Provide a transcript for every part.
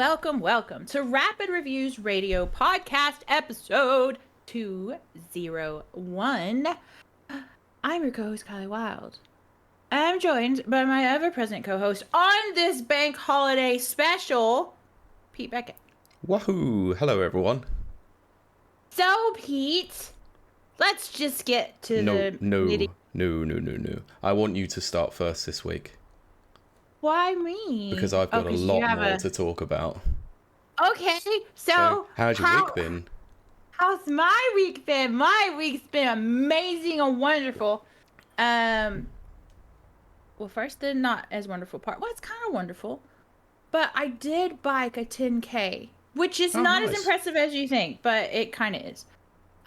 welcome to Rapid Reviews Radio Podcast episode 201. I'm your co-host, Kiley Wilde. I'm joined by my ever-present co-host on this bank holiday special, Pete Beckett. Wahoo! Hello, everyone. So, Pete, let's just get to the nitty. No. I want you to start first this week. Why me? Because I've got a lot more to talk about. Okay, so how's your week been? How's my week been? My week's been amazing and wonderful. Well, first, the not as wonderful part. Well, it's kind of wonderful. But I did bike a 10K, which is not as impressive as you think, but it kind of is.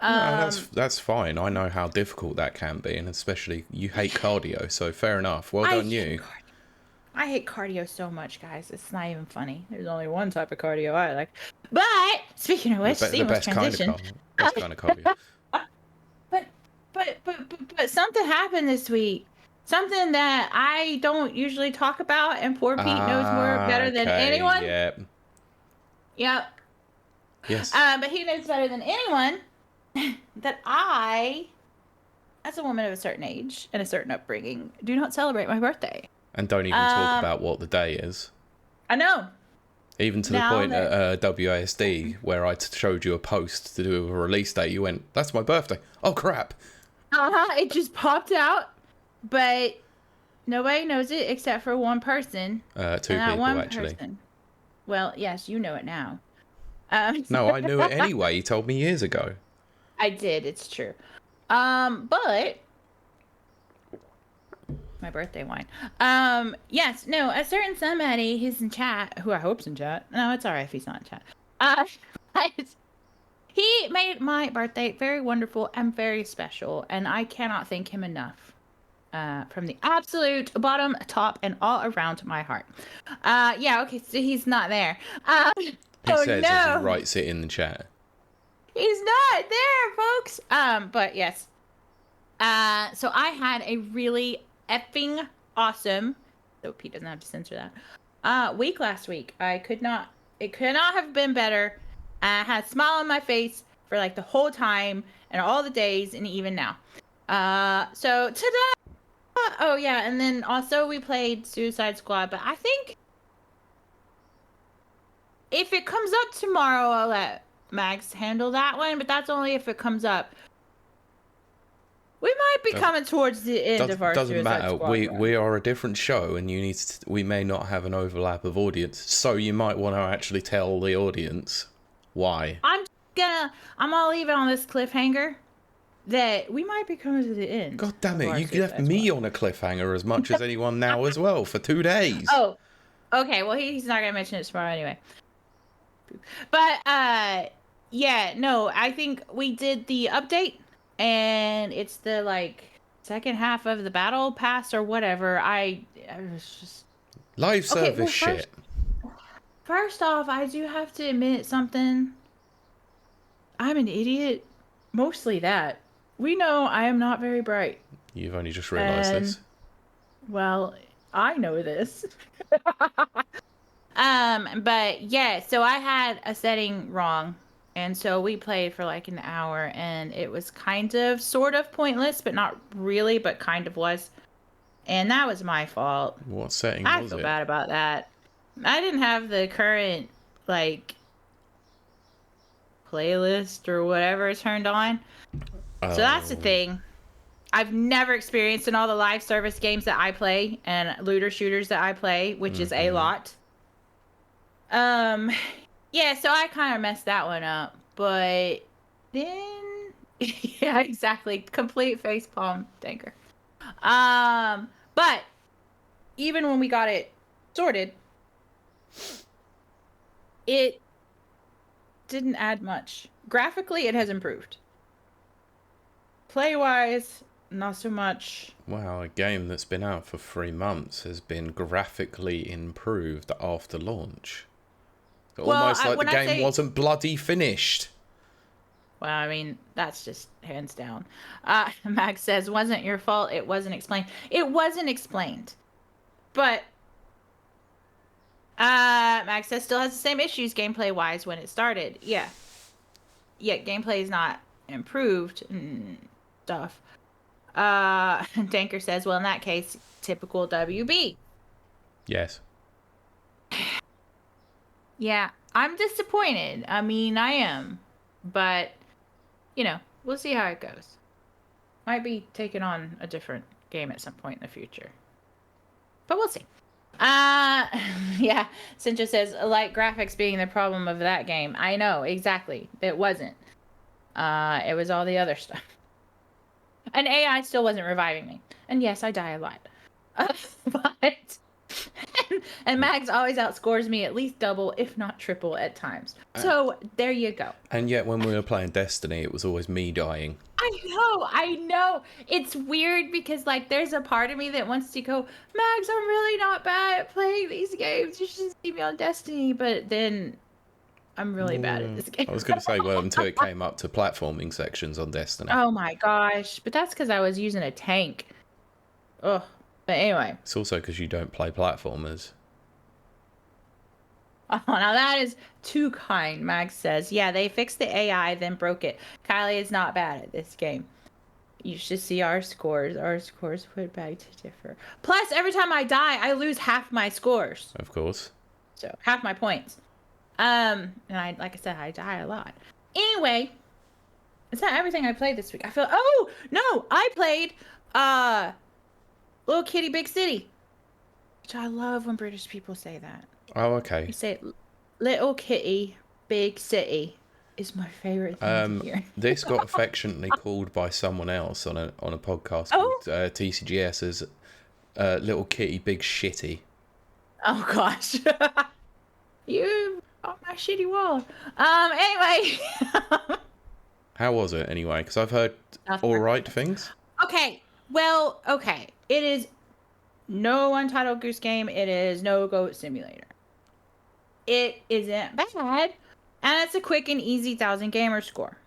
No, that's fine. I know how difficult that can be, and especially you hate cardio, so fair enough. Well done, you. I hate cardio so much, guys. It's not even funny. There's only one type of cardio I like. But speaking of which, the best transition. Best kind of cardio. But something happened this week. Something that I don't usually talk about, and poor Pete knows better than anyone. Yep. Yes. But he knows better than anyone that I, as a woman of a certain age and a certain upbringing, do not celebrate my birthday. And don't even talk about what the day is. I know. Even to the point at WASD where I showed you a post to do a release date, you went, "That's my birthday." Oh, crap. It just popped out, but nobody knows it except for one person. Two people, actually. Well, yes, you know it now. No, I knew it anyway. You told me years ago. I did. It's true. But my birthday wine. Yes, no, a certain somebody who's in chat, who I hope's in chat. No, it's alright if he's not in chat. He made my birthday very wonderful and very special, and I cannot thank him enough. From the absolute bottom, top, and all around my heart. Yeah, okay, so he's not there. He says as he writes it in the chat. He's not there, folks. But yes. So I had a really effing awesome, so Pete doesn't have to censor that, week last week. It could not have been better. I had a smile on my face for like the whole time and all the days and even now. So ta-da! Oh yeah, and then also we played Suicide Squad, but I think if it comes up tomorrow, I'll let Max handle that one, but that's only if it comes up. We might be coming towards the end of our Doesn't Suicide matter. Squad We are a different show, and we may not have an overlap of audience, so you might want to actually tell the audience why. I'm gonna leave it on this cliffhanger that we might be coming to the end. God damn it! You left me on a cliffhanger as much as anyone now as well for 2 days. Oh, okay. Well, he's not gonna mention it tomorrow anyway. But yeah, no, I think we did the update. And it's the second half of the battle pass or whatever. I was just live service shit. First off, I do have to admit something. I'm an idiot. Mostly that. We know I am not very bright. You've only just realized this. Well, I know this. But yeah, so I had a setting wrong. And so we played for like an hour, and it was kind of, sort of pointless, but not really, but kind of was. And that was my fault. What setting was it? I feel bad about that. I didn't have the current, playlist or whatever turned on. So that's the thing. I've never experienced in all the live service games that I play and looter shooters that I play, which is a lot. Yeah, so I kind of messed that one up, but then, yeah, exactly, complete facepalm tanker. But even when we got it sorted, it didn't add much. Graphically, it has improved. Play-wise, not so much. Wow, a game that's been out for 3 months has been graphically improved after launch. Almost like the game wasn't bloody finished. Well, I mean, that's just hands down. Max says, wasn't your fault. It wasn't explained. It wasn't explained. But Max says still has the same issues gameplay-wise when it started. Yeah. Yeah, gameplay is not improved and stuff. Tanker says, well, in that case, typical WB. Yes. Yeah, I'm disappointed. I mean, I am. But, we'll see how it goes. Might be taking on a different game at some point in the future. But we'll see. Yeah, Cincha says, light graphics being the problem of that game. I know, exactly. It wasn't. It was all the other stuff. And AI still wasn't reviving me. And yes, I die a lot. But... and Mags always outscores me at least double, if not triple, at times. So, there you go. And yet, when we were playing Destiny, it was always me dying. I know. It's weird because, there's a part of me that wants to go, Mags, I'm really not bad at playing these games. You should see me on Destiny. But then, I'm really bad at this game. I was going to say, well, until it came up to platforming sections on Destiny. Oh my gosh. But that's because I was using a tank. Ugh. But anyway. It's also because you don't play platformers. Oh, now that is too kind, Max says. Yeah, they fixed the AI, then broke it. Kiley is not bad at this game. You should see our scores. Our scores would beg to differ. Plus, every time I die, I lose half my scores. Of course. So, half my points. And like I said, I die a lot. Anyway, it's not everything I played this week. Oh, no, I played, Little Kitty, Big City. Which I love when British people say that. Oh, okay. You say Little Kitty, Big City is my favorite thing to hear. This got affectionately called by someone else on a podcast called TCGS as Little Kitty, Big Shitty. Oh, gosh. You got my shitty wall. Anyway. How was it, anyway? Because I've heard all right things. Okay. Well, okay. It is no Untitled Goose Game. It is no Goat Simulator. It isn't bad. And it's a quick and easy 1,000 gamer score.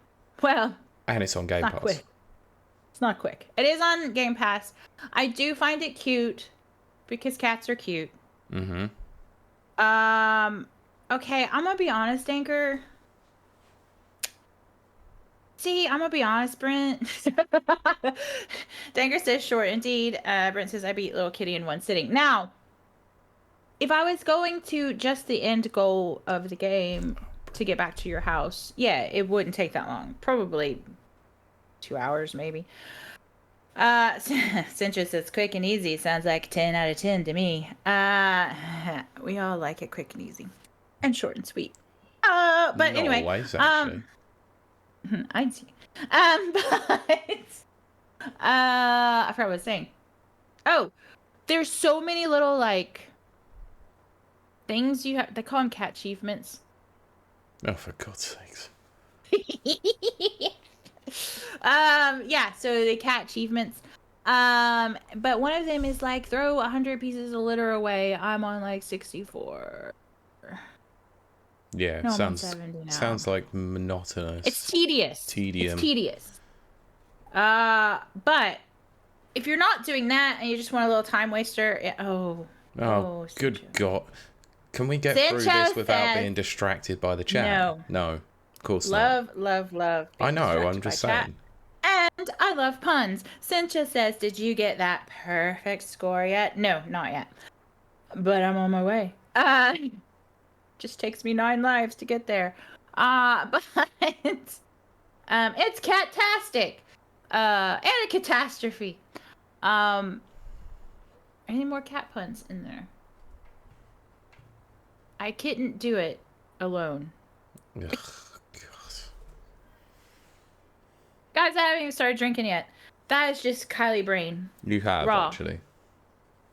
Well. And it's on Game Pass. Quick. It's not quick. It is on Game Pass. I do find it cute. Because cats are cute. Mm-hmm. Okay, I'm gonna be honest, Anchor. See, I'm gonna be honest, Brent. Danker says short indeed. Brent says I beat Little Kitty in one sitting. Now, if I was going to just the end goal of the game to get back to your house, yeah, it wouldn't take that long. Probably 2 hours, maybe. Cincha says quick and easy. Sounds like 10 out of 10 to me. We all like it quick and easy. And short and sweet. But Not anyway. Always, actually. I see. But I forgot what I was saying. Oh, there's so many little things you have. They call them cat achievements. Oh, for God's sakes. Yeah. So the cat achievements. But one of them is throw 100 pieces of litter away. I'm on 64. Yeah, no, sounds like monotonous. It's tedious. Tedium. It's tedious. But if you're not doing that and you just want a little time waster, good God. Can we get through this without being distracted by the chat? No, of course not. Love. I know, I'm just saying. And I love puns. Cincha says, did you get that perfect score yet? No, not yet. But I'm on my way. Just takes me 9 lives to get there. But it's catastic. And a catastrophe. Any more cat puns in there? I couldn't do it alone. Ugh, God. Guys, I haven't even started drinking yet. That is just Kiley brain. You have, raw. actually.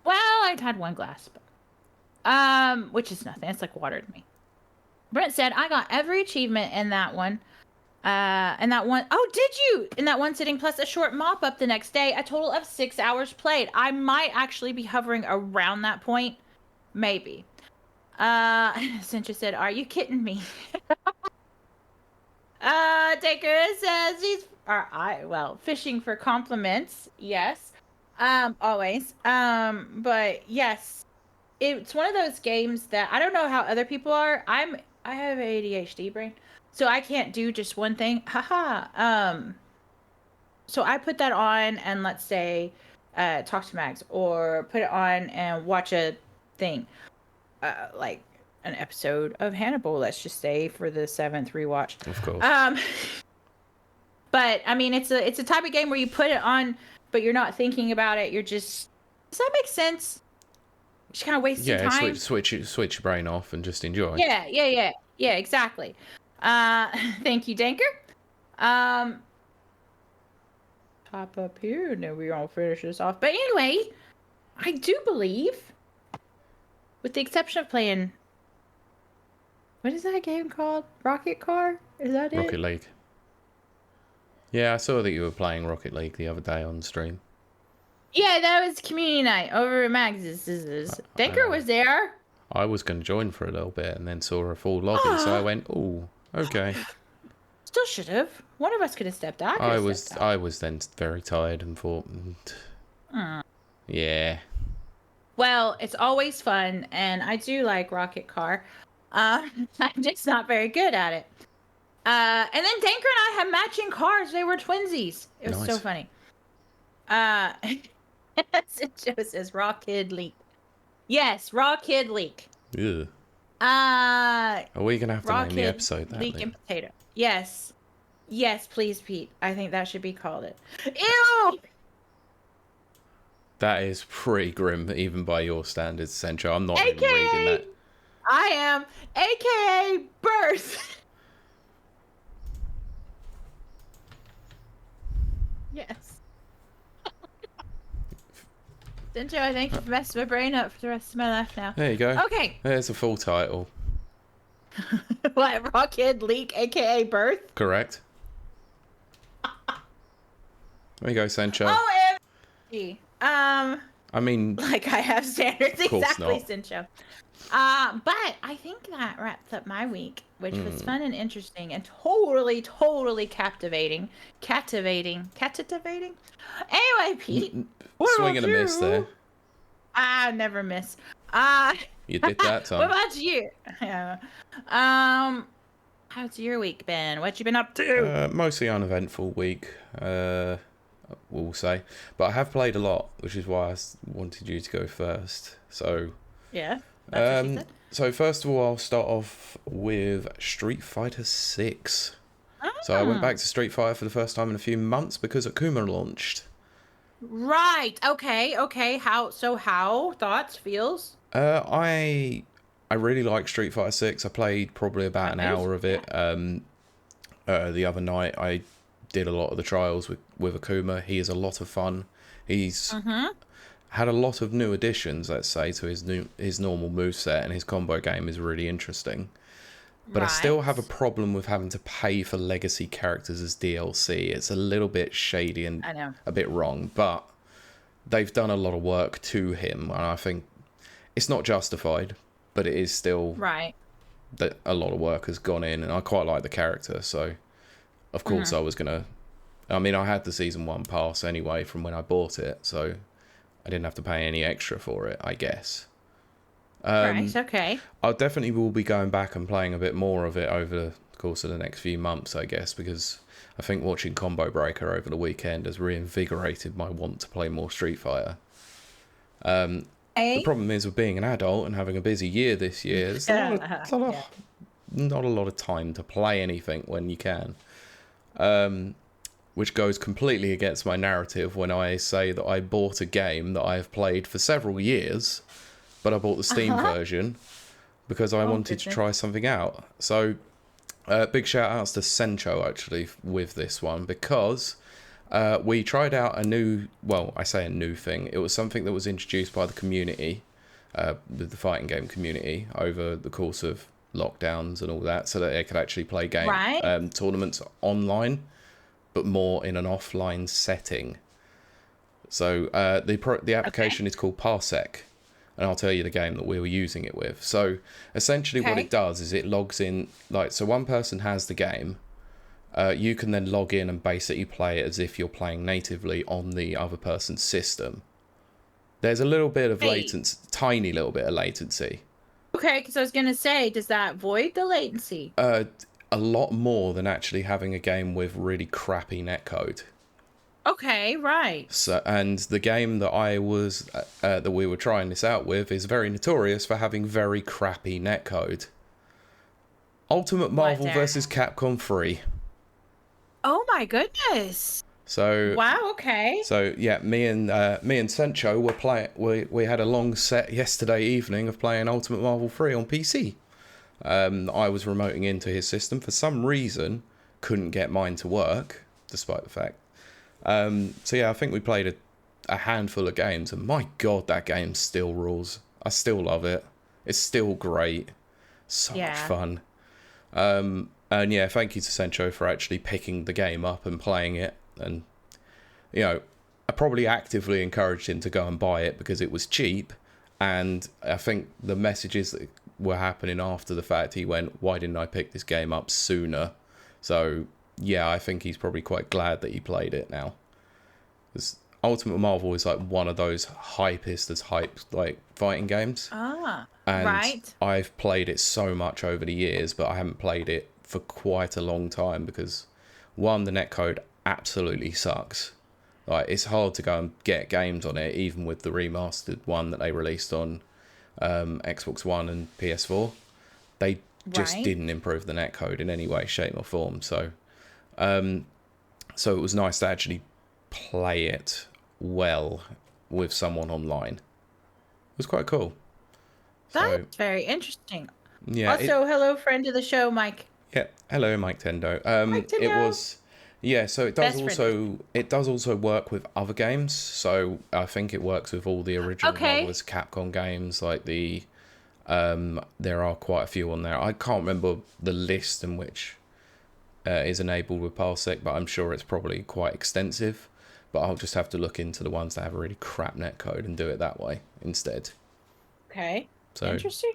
Well, I've had 1 glass. But, which is nothing. It's like water to me. Brent said, I got every achievement in that one. Oh, did you? In that one sitting, plus a short mop up the next day. A total of 6 hours played. I might actually be hovering around that point. Maybe. Cincha said, are you kidding me? Taker says fishing for compliments. Yes. Always. But yes. it's one of those games that I don't know how other people are. I have an ADHD brain, so I can't do just one thing. Haha. So I put that on and let's say talk to Max, or put it on and watch a thing, like an episode of Hannibal, let's just say, for the 7th rewatch. Of course. But I mean, it's a type of game where you put it on, but you're not thinking about it. You're just, does that make sense? Just kind of wasting time. Switch your brain off and just enjoy. Yeah, exactly. Thank you, Danker. Top up here, and then we're gonna finish this off. But anyway, I do believe, with the exception of playing, what is that game called? Rocket Car? Is that it? Rocket League. Yeah, I saw that you were playing Rocket League the other day on stream. Yeah, that was community night over at Max's. Danker was there. I was going to join for a little bit and then saw a full lobby, so I went, "Oh, okay." Still should have. One of us could have stepped out. I was then very tired and thought, yeah. Well, it's always fun, and I do like Rocket Car. I'm just not very good at it. And then Danker and I have matching cars. They were twinsies. It was so funny. It says Raw Kid Leak. Yes, Raw Kid Leak. Yeah. Are we gonna have to name the episode that? Leak and Potato. Yes, please, Pete. I think that should be called it. Ew. That is pretty grim, even by your standards, Sencho. I'm not even reading that. I am, AKA Birth. Yes. Sencho, I think you've messed my brain up for the rest of my life now. There you go. Okay. There's a full title. What? Rocket Leak, AKA Birth? Correct. There you go, Sencho. OMG. I mean, like I have standards, exactly, not. Sencho. But I think that wraps up my week, which was fun and interesting and totally captivating. Anyway, Pete, swing and a miss there. I never miss. You did that time. What about you? How's your week been? What you been up to? Mostly uneventful week, we'll say. But I have played a lot, which is why I wanted you to go first. So yeah. That's what she said. So first of all, I'll start off with Street Fighter 6. So I went back to Street Fighter for the first time in a few months because Akuma launched. Right. Okay. How thoughts, feels? I really like Street Fighter 6. I played probably about an hour of it. The other night I did a lot of the trials with Akuma. He is a lot of fun. He's had a lot of new additions, let's say, to his normal moveset, and his combo game is really interesting. But I still have a problem with having to pay for legacy characters as DLC. It's a little bit shady and a bit wrong, but they've done a lot of work to him, and I think it's not justified, but it is still that a lot of work has gone in, and I quite like the character, so of course I was gonna. I mean, I had the Season 1 pass anyway from when I bought it, so I didn't have to pay any extra for it, I guess. Right, okay. I definitely will be going back and playing a bit more of it over the course of the next few months, I guess, because I think watching Combo Breaker over the weekend has reinvigorated my want to play more Street Fighter. The problem is with being an adult and having a busy year this year, there's not a lot of time to play anything when you can. Which goes completely against my narrative when I say that I bought a game that I have played for several years, but I bought the Steam version because I wanted to try something out. So, big shout outs to Sencho, actually, with this one, because we tried out a new, well, I say a new thing. It was something that was introduced by the community, the fighting game community, over the course of lockdowns and all that, so that they could actually play tournaments online, but more in an offline setting. So the application is called Parsec, and I'll tell you the game that we were using it with. So essentially what it does is it logs in, so one person has the game, you can then log in and basically play it as if you're playing natively on the other person's system. There's a little bit of Hey. latency, tiny little bit of latency. Okay, because I was gonna say, does that void the latency? A lot more than actually having a game with really crappy netcode. Okay, right. So, and the game that that we were trying this out with is very notorious for having very crappy netcode. Ultimate Marvel vs. Capcom 3. Oh my goodness. So wow. Okay. So yeah, me and Sencho were playing. We had a long set yesterday evening of playing Ultimate Marvel 3 on PC. I was remoting into his system for some reason, couldn't get mine to work, despite the fact. So yeah, I think we played a handful of games, and my god, that game still rules. I still love it. It's still great. So much fun. And yeah, thank you to Sencho for actually picking the game up and playing it. And, you know, I probably actively encouraged him to go and buy it because it was cheap. And I think the messages that were happening after the fact, he went, why didn't I pick this game up sooner? So, yeah, I think he's probably quite glad that he played it now. Because Ultimate Marvel is like one of those hypest as hyped like fighting games. And right. I've played it so much over the years, but I haven't played it for quite a long time because, one, the netcode absolutely sucks. Like, it's hard to go and get games on it, even with the remastered one that they released on Xbox One and PS4. They just didn't improve the netcode in any way, shape, or form. So, so it was nice to actually play it well with someone online. It was quite cool. That's very interesting. Yeah. Also, hello, friend of the show, Mike. Yeah, hello, Mike Tendo. Mike Tendo. It was, yeah. So it does also work with other games. So I think it works with all the original Marvelous Capcom games. Like there are quite a few on there. I can't remember the list in which is enabled with Parsec, but I'm sure it's probably quite extensive. But I'll just have to look into the ones that have a really crap netcode and do it that way instead. Okay. So interesting.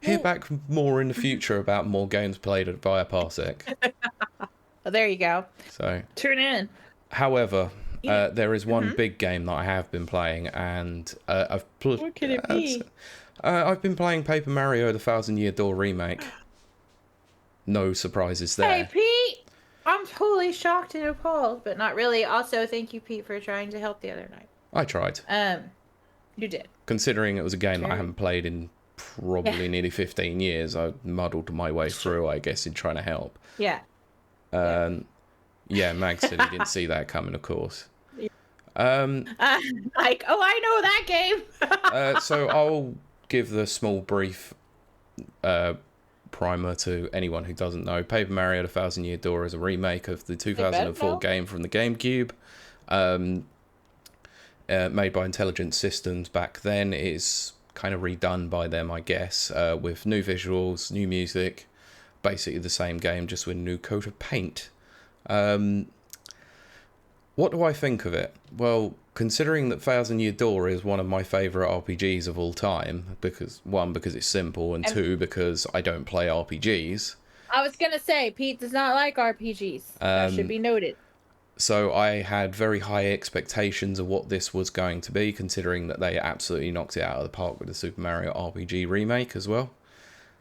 Hear back more in the future about more games played via Parsec. Oh, there you go. So tune in. However, there is one big game that I have been playing, and what could it be? I've been playing Paper Mario: The Thousand Year Door remake. No surprises there. Hey, Pete! I'm totally shocked and appalled, but not really. Also, thank you, Pete, for trying to help the other night. I tried. You did. Considering it was a game that I haven't played in probably nearly 15 years, I muddled my way through, I guess, in trying to help. Yeah. Yeah, Mag said he didn't see that coming, of course. Like, oh, I know that game. So I'll give the small brief primer to anyone who doesn't know. Paper Mario: The Thousand Year Door is a remake of the 2004 game from the GameCube. Made by Intelligent Systems back then. It is kind of redone by them, I guess, with new visuals, new music, basically the same game, just with a new coat of paint. What do I think of it? Well, considering that Thousand Year Door is one of my favourite RPGs of all time, because it's simple, and two, because I don't play RPGs. I was going to say, Pete does not like RPGs. That should be noted. So I had very high expectations of what this was going to be, considering that they absolutely knocked it out of the park with the Super Mario RPG remake as well.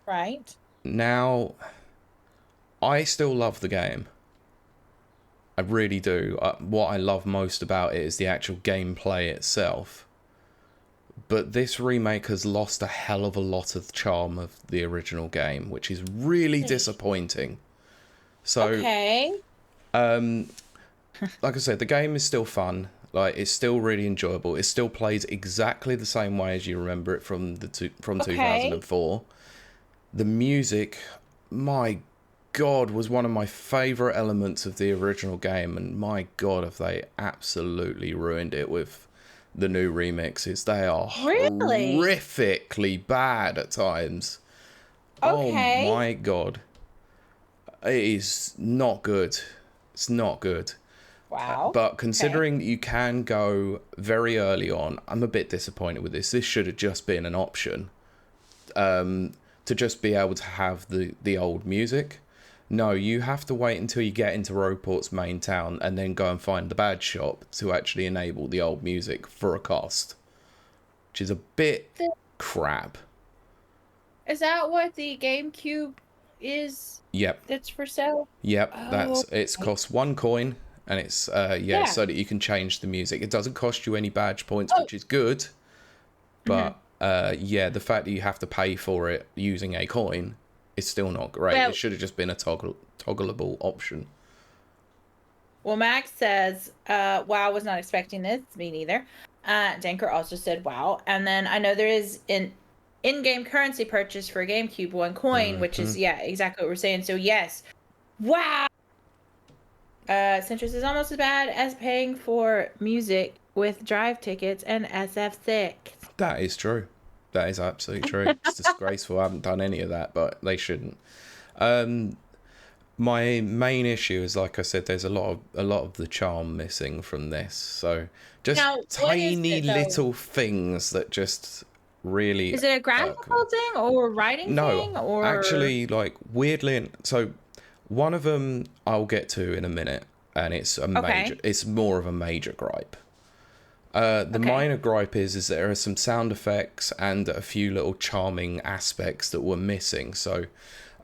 Right. Now, I still love the game. I really do. What I love most about it is the actual gameplay itself. But this remake has lost a hell of a lot of the charm of the original game, which is really disappointing. So, like I said, the game is still fun. Like, it's still really enjoyable. It still plays exactly the same way as you remember it from 2004. The music, my God, was one of my favourite elements of the original game, and my God, have they absolutely ruined it with the new remixes. They are horrifically bad at times. Oh my God. It is not good. It's not good. Wow. But considering you can go very early on, I'm a bit disappointed with this. This should have just been an option. To just be able to have the old music. No, you have to wait until you get into Roport's main town and then go and find the badge shop to actually enable the old music for a cost. which is a bit crap. Is that what the GameCube is? Yep. That's for sale? Yep, it's costs 1 coin, and it's so that you can change the music. It doesn't cost you any badge points, which is good. But the fact that you have to pay for it using a coin is still not great. Well, it should have just been a toggleable option. Well, Max says, wow, was not expecting this. Me neither. Danker also said, wow. And then I know there is an in-game currency purchase for a GameCube 1 coin, which is, exactly what we're saying. So, yes. Wow! Citrus is almost as bad as paying for music with drive tickets and SF6. That is true. That is absolutely true. It's disgraceful. I haven't done any of that, but they shouldn't. My main issue is, like I said, there's a lot of the charm missing from this. So just tiny little things that just really... Is it a graphical thing or a writing thing? No, actually, like, weirdly... So one of them I'll get to in a minute, and it's it's more of a major gripe. The minor gripe is that there are some sound effects and a few little charming aspects that were missing. So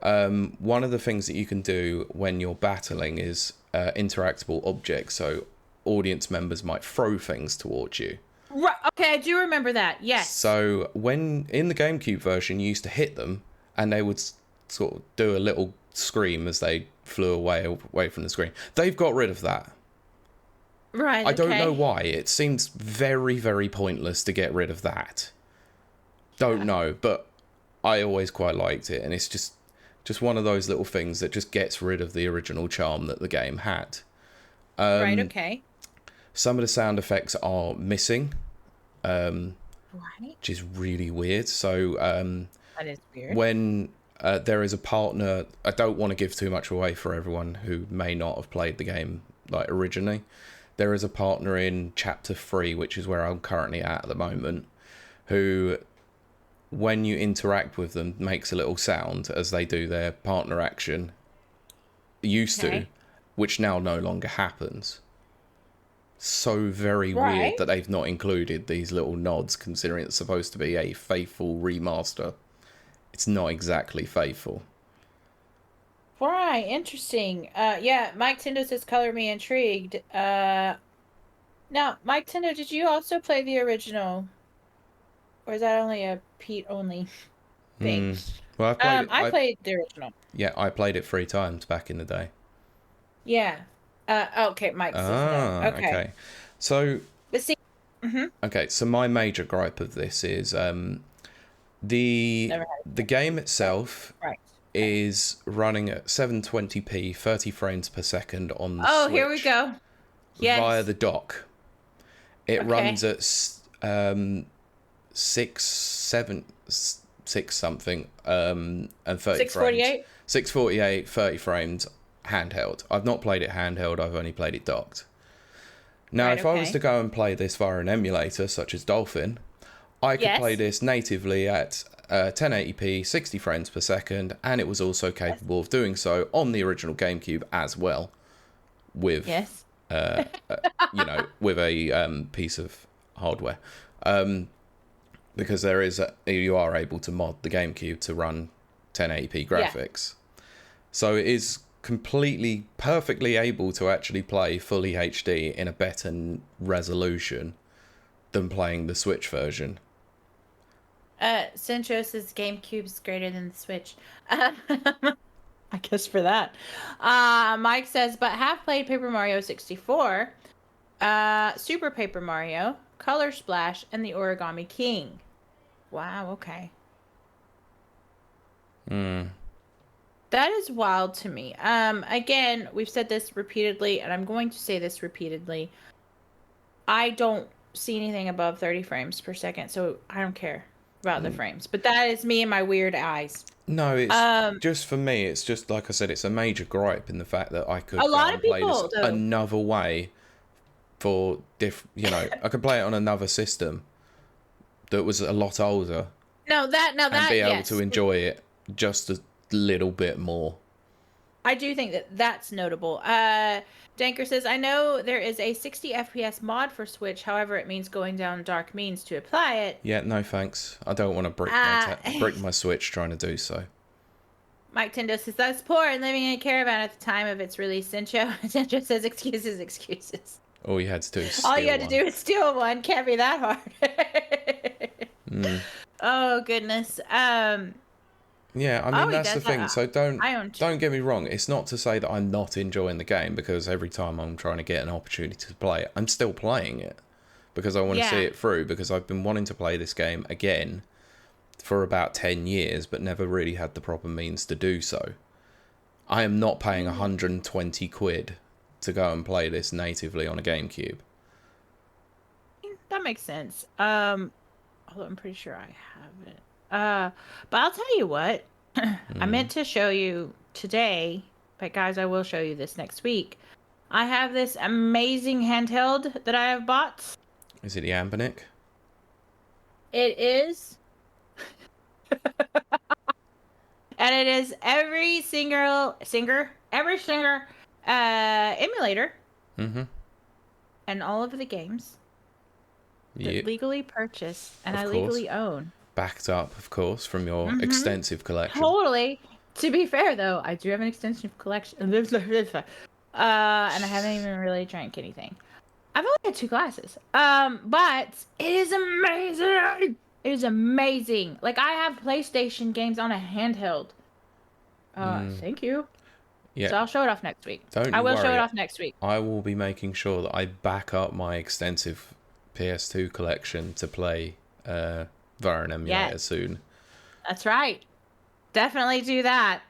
one of the things that you can do when you're battling is interactable objects. So audience members might throw things towards you. Right. Okay, I do remember that. Yes. So when in the GameCube version, you used to hit them, and they would sort of do a little scream as they flew away from the screen. They've got rid of that. Right. I don't know why. It seems very, very pointless to get rid of that. Don't know, but I always quite liked it, and it's just one of those little things that just gets rid of the original charm that the game had. Right. Okay. Some of the sound effects are missing, which is really weird. So that is weird. When there is a partner, I don't want to give too much away for everyone who may not have played the game like originally. There is a partner in Chapter 3, which is where I'm currently at the moment, who, when you interact with them, makes a little sound as they do their partner action. Used to, which now no longer happens. So very weird that they've not included these little nods, considering it's supposed to be a faithful remaster. It's not exactly faithful. Right, interesting. Mike Tindo says, color me intrigued. Now, Mike Tindo, did you also play the original? Or is that only a Pete only thing? Well, I played the original. Yeah, I played it 3 times back in the day. Yeah. Okay, Mike says no. Okay. So... But see... Okay, so my major gripe of this is the game itself is running at 720p, 30 frames per second on the Switch. Oh, here we go. Yes. Via the dock. It runs at 6 something and 30 frames. 648, 30 frames handheld. I've not played it handheld, I've only played it docked. Now, if I was to go and play this via an emulator, such as Dolphin, I could play this natively at 1080p, 60 frames per second, and it was also capable of doing so on the original GameCube as well, with with a piece of hardware, because you are able to mod the GameCube to run 1080p graphics, so it is completely perfectly able to actually play fully HD in a better resolution than playing the Switch version. Centro says GameCube's greater than the Switch. I guess for that. Mike says, but have played Paper Mario 64, Super Paper Mario, Color Splash, and the Origami King. Wow, okay. That is wild to me. Again, we've said this repeatedly, and I'm going to say this repeatedly. I don't see anything above 30 frames per second, so I don't care about the frames. But that is me and my weird eyes. No, it's just for me. It's just, like I said, it's a major gripe in the fact that I could play this another way for I could play it on another system that was a lot older. And be able to enjoy it just a little bit more. I do think that that's notable. Danker says, I know there is a 60 FPS mod for Switch. However, it means going down dark means to apply it. Yeah, no thanks. I don't want to brick my Switch trying to do so. Mike Tendo says, that's poor and living in a caravan at the time of its release. Sincho says, excuses. All you had to do is steal All you had one. to do is steal one. Can't be that hard. Oh, goodness. Yeah, I mean, that's the thing. So don't get me wrong. It's not to say that I'm not enjoying the game, because every time I'm trying to get an opportunity to play it, I'm still playing it because I want to see it through, because I've been wanting to play this game again for about 10 years, but never really had the proper means to do so. I am not paying 120 quid to go and play this natively on a GameCube. That makes sense. Although I'm pretty sure I have it. But I'll tell you what. I meant to show you today, but guys, I will show you this next week. I have this amazing handheld that I have bought. Is it the Ambinic? It is. And it is every single emulator. Mm-hmm. And all of the games that legally purchase and I course. legally own. Backed up, of course, from your extensive collection. Totally. To be fair, though, I do have an extensive collection. And I haven't even really drank anything. I've only had 2 glasses. But it is amazing. It is amazing. Like, I have PlayStation games on a handheld. Thank you. Yeah. So I'll show it off next week. I will show it off next week. I will be making sure that I back up my extensive PS2 collection to play via an emulator soon. That's right. Definitely do that.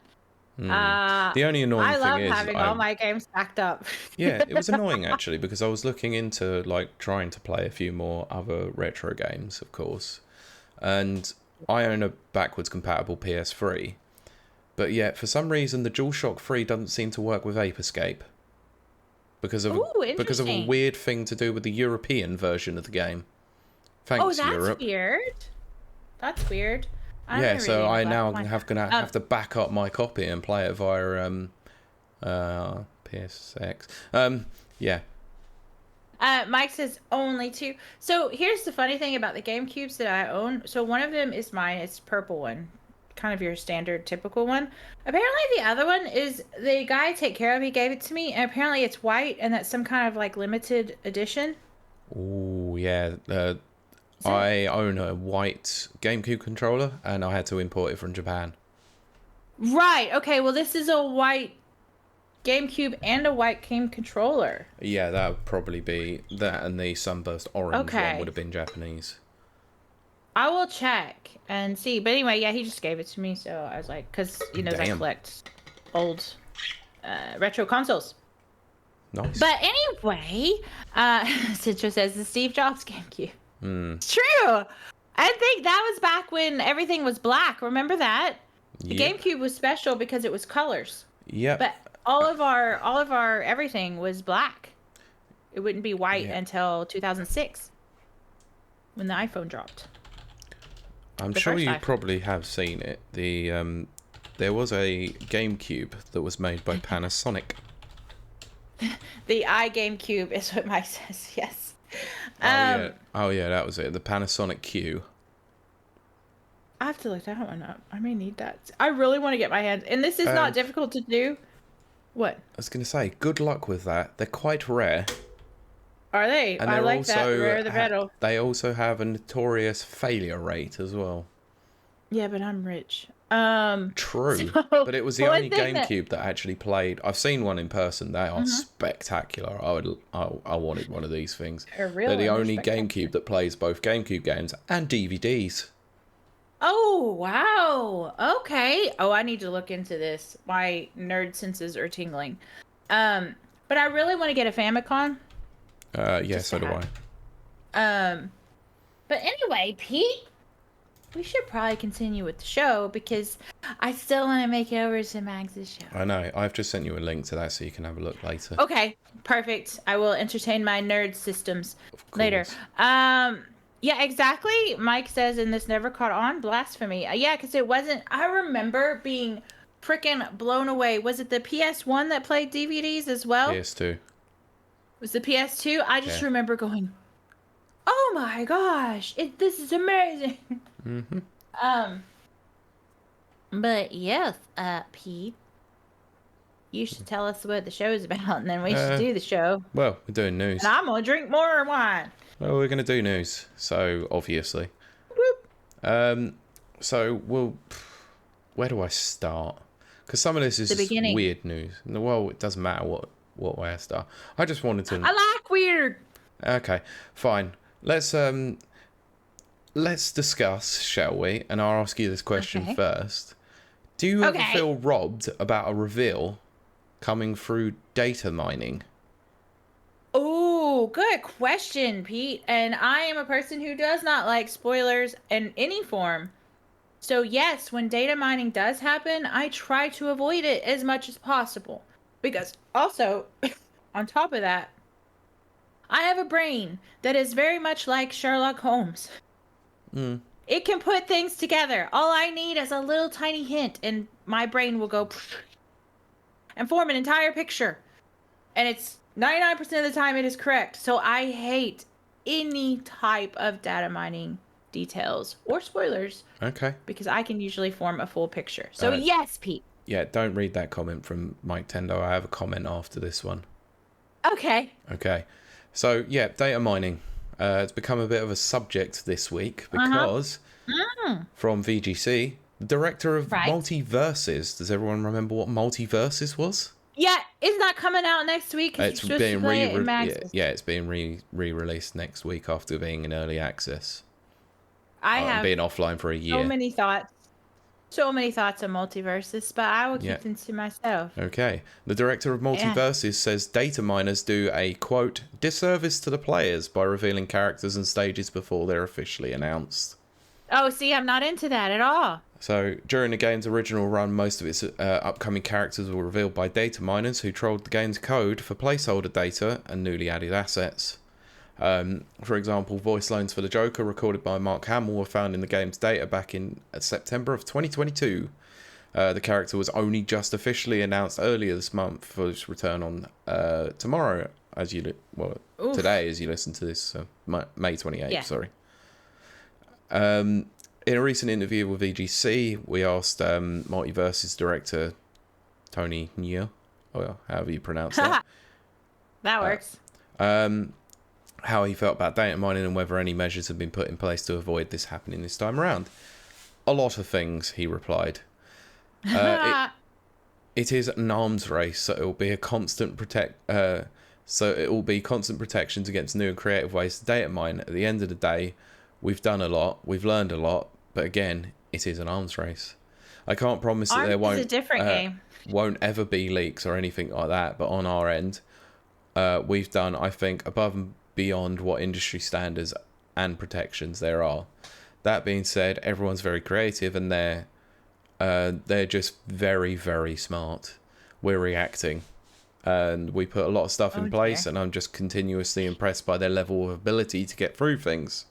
The only annoying thing is I love having all my games backed up. Yeah, it was annoying actually, because I was looking into like trying to play a few more other retro games, of course, and I own a backwards compatible PS3, but yet for some reason the DualShock 3 doesn't seem to work with Ape Escape because of a weird thing to do with the European version of the game. Thanks, Europe. Weird. That's weird. Yeah, so I now have to back up my copy and play it via PSX. Yeah. Mike says only 2. So here's the funny thing about the GameCubes that I own. So one of them is mine. It's purple one, kind of your standard typical one. Apparently the other one is the guy I take care of. He gave it to me, and apparently it's white, and that's some kind of like limited edition. Oh yeah. I own a white GameCube controller, and I had to import it from Japan. Right. Okay. Well, this is a white GameCube and a white game controller. Yeah, that would probably be that, and the Sunburst Orange one would have been Japanese. I will check and see. But anyway, yeah, he just gave it to me, so I was like, because I collect old retro consoles. Nice. But anyway, Citra says the Steve Jobs GameCube. It's true. I think that was back when everything was black. Remember that? The GameCube was special because it was colors. Yep. But all of our everything was black. It wouldn't be white until 2006 when the iPhone dropped. I'm sure you probably have seen it. There was a GameCube that was made by Panasonic. The iGameCube is what Mike says. Yes. Oh yeah, that was it. The Panasonic Q. I have to look that one up. I may need that. I really want to get my hands. And this is not difficult to do. What? I was going to say, good luck with that. They're quite rare. Are they? And I like that. The rare the better. They also have a notorious failure rate as well. Yeah, but I'm rich. True, but it was the only GameCube that actually played. I've seen one in person. They are spectacular. I wanted one of these things. They're the only GameCube that plays both GameCube games and DVDs. Oh wow! Okay. Oh, I need to look into this. My nerd senses are tingling. But I really want to get a Famicom. Yeah, so do I. But anyway, Pete. We should probably continue with the show because I still want to make it over to Mags's show. I know. I've just sent you a link to that so you can have a look later. Okay, perfect. I will entertain my nerd systems later. Yeah, exactly. Mike says, and this never caught on. Blasphemy. Yeah, because it wasn't. I remember being freaking blown away. Was it the PS1 that played DVDs as well? PS2. Was the PS2? I just Yeah. remember going, "Oh my gosh, this is amazing." Mm-hmm. But yes, Pete, you should tell us what the show's about, and then we should do the show. Well, we're doing news. And I'm gonna drink more wine. Well, we're going to do news, so obviously. Whoop. So where do I start? Because some of this is just weird news. Well, it doesn't matter what way I start. I just wanted to. I like weird. Okay, fine. Let's discuss, shall we? And I'll ask you this question first. Do you ever feel robbed about a reveal coming through data mining? Oh, good question, Pete. And I am a person who does not like spoilers in any form. So yes, when data mining does happen, I try to avoid it as much as possible. Because also, on top of that, I have a brain that is very much like Sherlock Holmes. It can put things together. All I need is a little tiny hint, and my brain will go and form an entire picture. And it's 99% of the time it is correct. So I hate any type of data mining details or spoilers. Okay. Because I can usually form a full picture. So yes, Pete. Yeah, don't read that comment from Mike Tendo. I have a comment after this one. Okay. Okay. So, yeah, data mining. It's become a bit of a subject this week because from VGC, the director of Multiverses. Does everyone remember what Multiverses was? Yeah, it's not coming out next week. It's being it's being re-released next week after being in early access. I have been offline for a year. So many thoughts on Multiverses, but I will keep them to myself. Okay. The director of Multiverses says data miners do a, quote, disservice to the players by revealing characters and stages before they're officially announced. Oh, see, I'm not into that at all. So, during the game's original run, most of its upcoming characters were revealed by data miners who trolled the game's code for placeholder data and newly added assets. For example, voice lines for the Joker recorded by Mark Hamill were found in the game's data back in September of 2022. The character was only just officially announced earlier this month for its return on tomorrow, today as you listen to this, May 28th, sorry. In a recent interview with VGC, we asked Multiverses director Tony Neo, or however you pronounce that. That works. How he felt about data mining and whether any measures have been put in place to avoid this happening this time around. A lot of things, he replied. It is an arms race, so it will be constant protections against new and creative ways to data mine. At the end of the day, we've done a lot, we've learned a lot, but again, it is an arms race. I can't promise that there won't ever be leaks or anything like that, but on our end, we've done, I think, above and beyond what industry standards and protections there are. That being said, everyone's very creative and they're just very, very smart. We're reacting and we put a lot of stuff in place, and I'm just continuously impressed by their level of ability to get through things.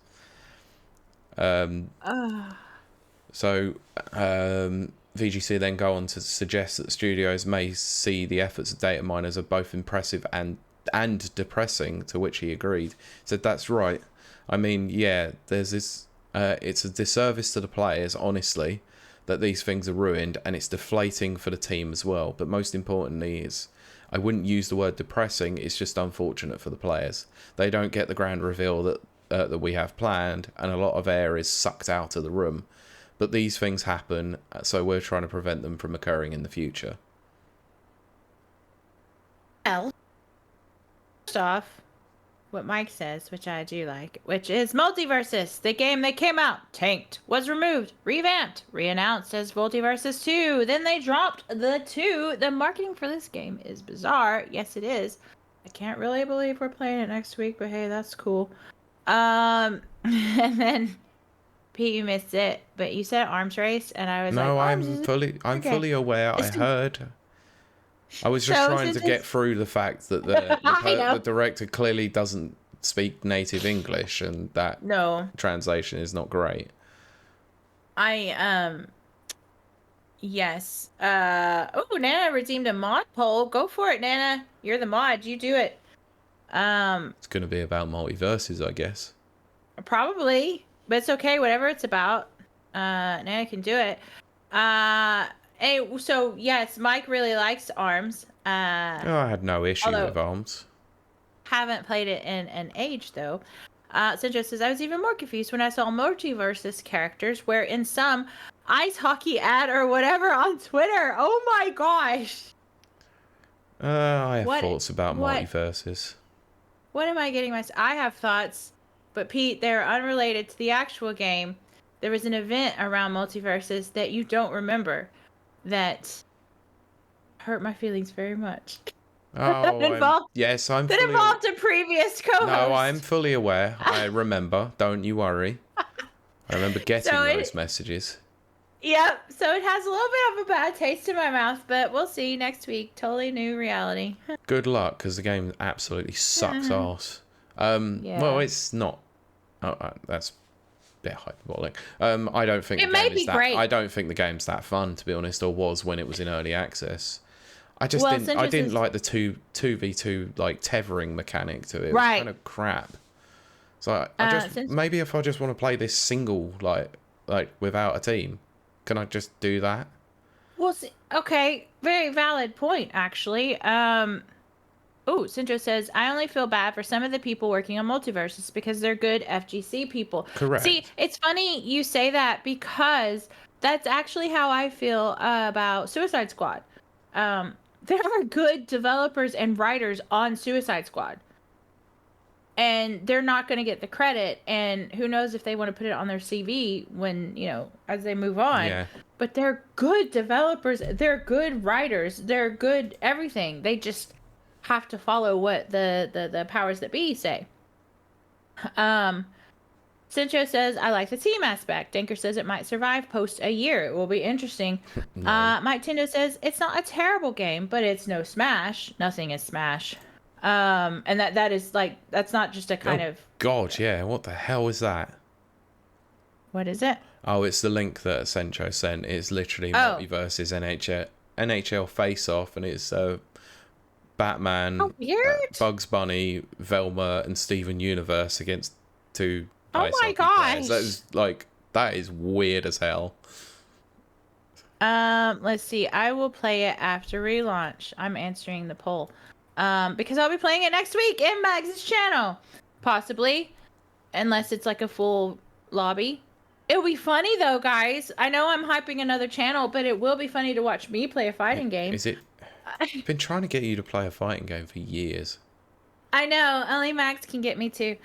So VGC then go on to suggest that studios may see the efforts of data miners are both impressive and depressing, to which he agreed. He said, that's right. I mean, yeah, there's this, it's a disservice to the players, honestly, that these things are ruined, and it's deflating for the team as well. But most importantly I wouldn't use the word depressing, it's just unfortunate for the players. They don't get the grand reveal that we have planned, and a lot of air is sucked out of the room. But these things happen, so we're trying to prevent them from occurring in the future. Well, first off, what Mike says, which I do like, which is Multiverses, the game that came out, tanked, was removed, revamped, re-announced as Multiverses 2. Then they dropped the 2. The marketing for this game is bizarre. Yes, it is. I can't really believe we're playing it next week, but hey, that's cool. And then Pete, you missed it, but you said arms race, and I was I'm fully aware. I heard. I was just trying to get through the fact that the director clearly doesn't speak native English, and that translation is not great. Yes. Oh, Nana redeemed a mod poll. Go for it, Nana. You're the mod. You do it. It's going to be about multiverses, I guess. Probably, but it's okay. Whatever it's about, Nana can do it. Hey, so yes, Mike really likes ARMS. I had no issue with ARMS. Haven't played it in an age though. Sinjo says, I was even more confused when I saw multiverses characters where in some ice hockey ad or whatever on Twitter. Oh my gosh. I have thoughts about multiverses. What am I getting I have thoughts, but Pete, they're unrelated to the actual game. There was an event around multiverses that you don't remember that hurt my feelings very much. Oh, yes, I'm that involved a previous co-host. No, I'm fully aware. I remember. Don't you worry. I remember getting those messages. Yep. So it has a little bit of a bad taste in my mouth, but we'll see next week. Totally new reality. Good luck, because the game absolutely sucks ass. Yeah. Well, it's not. That's a bit hyperbolic. I don't think it may be great. I don't think the game's that fun, to be honest, or was when it was in early access. I just didn't like the 2v2 like tethering mechanic to it. It was kind of crap. So maybe if I just want to play this single like without a team, can I just do that? Well, okay, very valid point actually. Sinjo says, I only feel bad for some of the people working on multiverses because they're good FGC people. Correct. See, it's funny you say that because that's actually how I feel about Suicide Squad. There are good developers and writers on Suicide Squad. And they're not going to get the credit. And who knows if they want to put it on their CV when, as they move on. Yeah. But they're good developers. They're good writers. They're good everything. They just have to follow what the powers that be say. Sincho says, I like the team aspect. Denker says it might survive post a year. It will be interesting. No. Mike Tindo says, it's not a terrible game, but it's no Smash. Nothing is Smash. And that is that's not just a kind of... God, yeah. What the hell is that? What is it? Oh, it's the link that Sencho sent. It's literally Multiverses NHL Face-Off, and it's Batman, Bugs Bunny, Velma, and Steven Universe against two... Oh my gosh! That is weird as hell. Let's see. I will play it after relaunch. I'm answering the poll. Because I'll be playing it next week in Mags' channel, possibly, unless it's like a full lobby. It'll be funny though, guys. I know I'm hyping another channel, but it will be funny to watch me play a fighting game. Is it? I've been trying to get you to play a fighting game for years. I know. Only Max can get me to.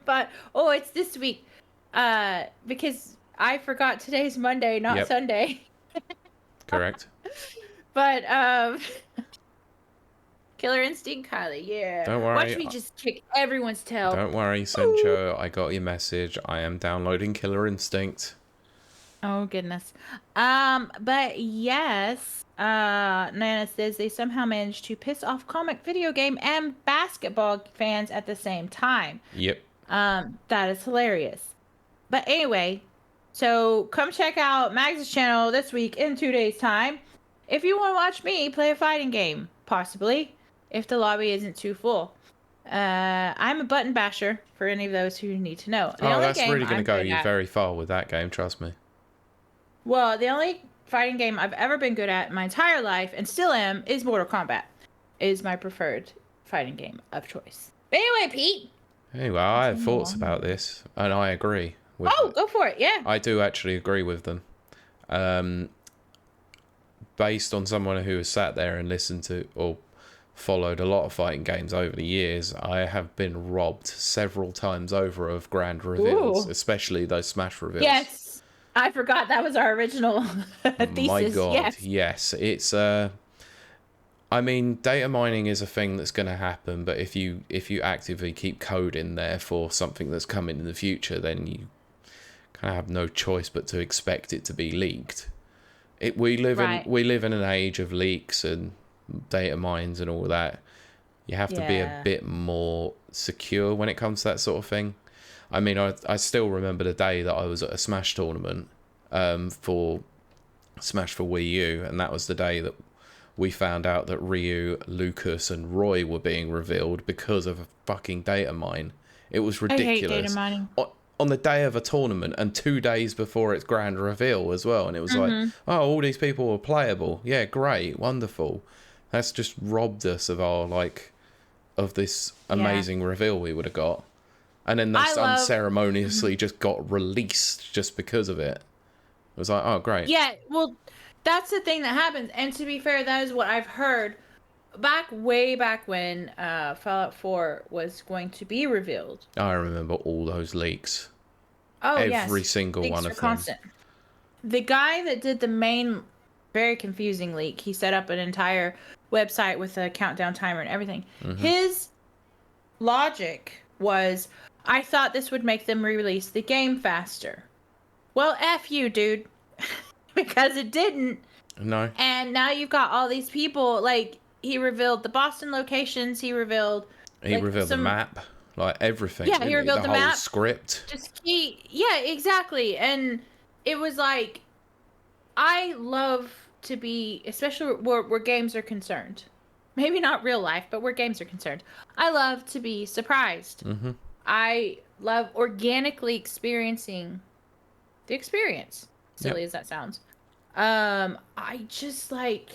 But it's this week because I forgot today's Monday, not Sunday. Correct. But Killer Instinct, Kylie, yeah. Don't worry. Watch me just kick everyone's tail. Don't worry, Sencho. I got your message. I am downloading Killer Instinct. Oh goodness. But yes, Nana says they somehow managed to piss off comic, video game, and basketball fans at the same time. Yep. That is hilarious. But anyway, so come check out Mags' channel this week in 2 days' time. If you want to watch me play a fighting game, possibly, if the lobby isn't too full. I'm a button basher for any of those who need to know. That's really going to go you very far with that game, trust me. Well, the only fighting game I've ever been good at in my entire life, and still am, is Mortal Kombat. It is my preferred fighting game of choice. But anyway, Pete. Anyway, I have thoughts about this, and I agree. Go for it, yeah. I do actually agree with them. Based on someone who has sat there and listened to or followed a lot of fighting games over the years, I have been robbed several times over of grand reveals, especially those Smash reveals. Yes. I forgot that was our original thesis. My God, yes. It's I mean, data mining is a thing that's going to happen, but if you actively keep code in there for something that's coming in the future, then you kind of have no choice but to expect it to be leaked. We live in an age of leaks and data mines and all that. You have to be a bit more secure when it comes to that sort of thing. I mean, I still remember the day that I was at a Smash tournament for Smash for Wii U, and that was the day that we found out that Ryu, Lucas, and Roy were being revealed because of a fucking data mine. It was ridiculous. I hate data mining. On the day of a tournament and 2 days before its grand reveal as well, and it was like, oh, all these people were playable. Yeah, great, wonderful. That's just robbed us of our of this amazing reveal we would have got, and then that's unceremoniously just got released just because of it. It was like, oh, great. Yeah, well, that's the thing that happens. And to be fair, that is what I've heard way back when Fallout 4 was going to be revealed. I remember all those leaks. Oh, Every single one of them. Constant. The guy that did the main, very confusing leak, he set up an entire website with a countdown timer and everything. His logic was, I thought this would make them re-release the game faster. Well, F you, dude. Because it didn't. No. And now you've got all these people, like, he revealed the Boston locations, he revealed the map, like everything. Yeah, he revealed the map. Whole script. Yeah, exactly. And it was like, I love to be, especially where games are concerned. Maybe not real life, but where games are concerned. I love to be surprised. I love organically experiencing the experience. Silly as that sounds. I just like,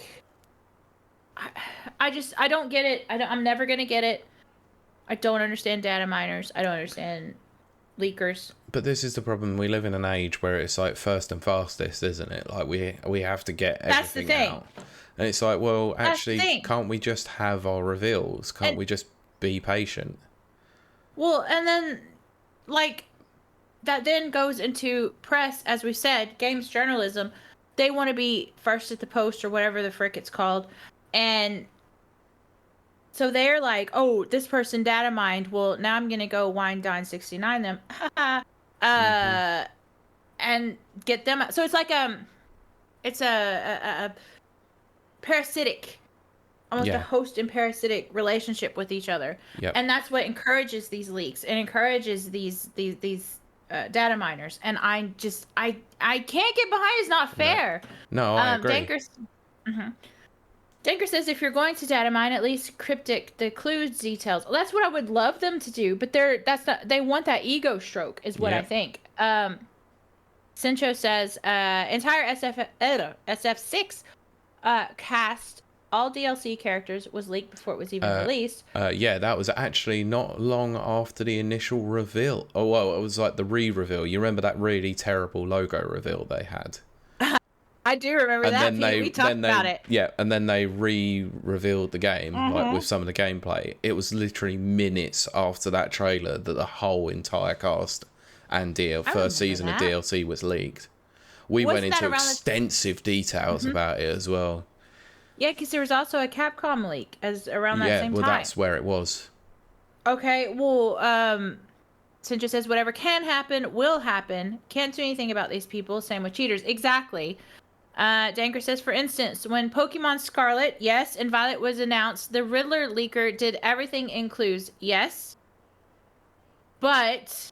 I don't get it. I'm never going to get it. I don't understand data miners. I don't understand leakers. But this is the problem. We live in an age where it's like first and fastest, isn't it? Like we have to get everything out. And it's like, well, actually, can't we just have our reveals? Can't we just be patient? Well, and then, like, that then goes into press, as we said, games journalism. They want to be first at the post or whatever the frick it's called. And so they're like, oh, this person data mined. Well, now I'm going to go wine dine 69 them. And get them. So it's like, it's a parasitic, almost a host and parasitic relationship with each other. Yep. And that's what encourages these leaks and encourages these data miners. And I can't get behind. It's not fair. No, I agree. Danker says if you're going to data mine, at least cryptic the clues details. Well, that's what I would love them to do, but they want that ego stroke is what I think. Sincho says entire SF6 cast, all DLC characters was leaked before it was even released. Yeah, that was actually not long after the initial reveal. Oh, well, it was like the re-reveal. You remember that really terrible logo reveal they had? I do remember that. We talked about it. Yeah, and then they re-revealed the game, like with some of the gameplay. It was literally minutes after that trailer that the whole entire cast and first season of DLC was leaked. We went into extensive details about it as well. Yeah, because there was also a Capcom leak around that same time. Yeah, well, that's where it was. Okay, well, Sinja says whatever can happen will happen. Can't do anything about these people. Same with cheaters. Exactly. Danker says, for instance, when Pokemon Scarlet, yes, and Violet was announced, the Riddler leaker did everything in clues, yes. But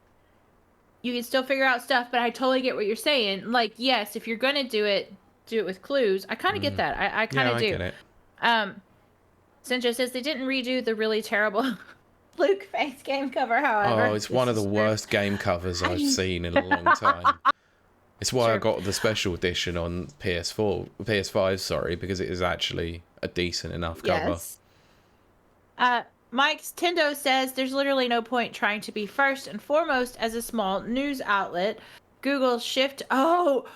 you can still figure out stuff, but I totally get what you're saying. Like, yes, if you're going to do it with clues. I kind of get that. I kind of do. I get it. Sinjo says they didn't redo the really terrible Luke face game cover, however. Oh, it's one of the worst game covers I've seen in a long time. It's why I got the special edition on PS5, sorry, because it is actually a decent enough cover. Yes. Mike Tendo says there's literally no point trying to be first and foremost as a small news outlet. Google shift. Oh,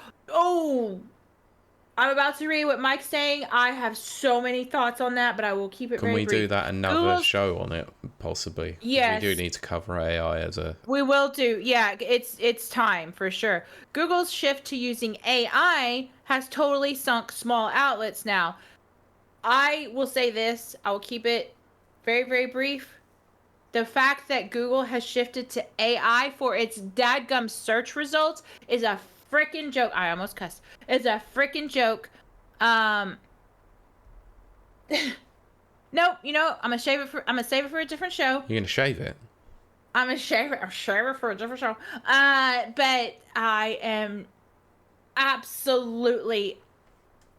I'm about to read what Mike's saying. I have so many thoughts on that, but I will keep it very brief. Can we do that another show on it, possibly? Yes. We do need to cover AI as a... We will do. Yeah, it's time for sure. Google's shift to using AI has totally sunk small outlets now. I will say this. I will keep it very, very brief. The fact that Google has shifted to AI for its dadgum search results is a freaking joke. I almost cussed. It's a freaking joke. Nope. You know, I'm gonna save it for a different show. You're gonna shave it? I'm gonna shave it for a different show. But I am absolutely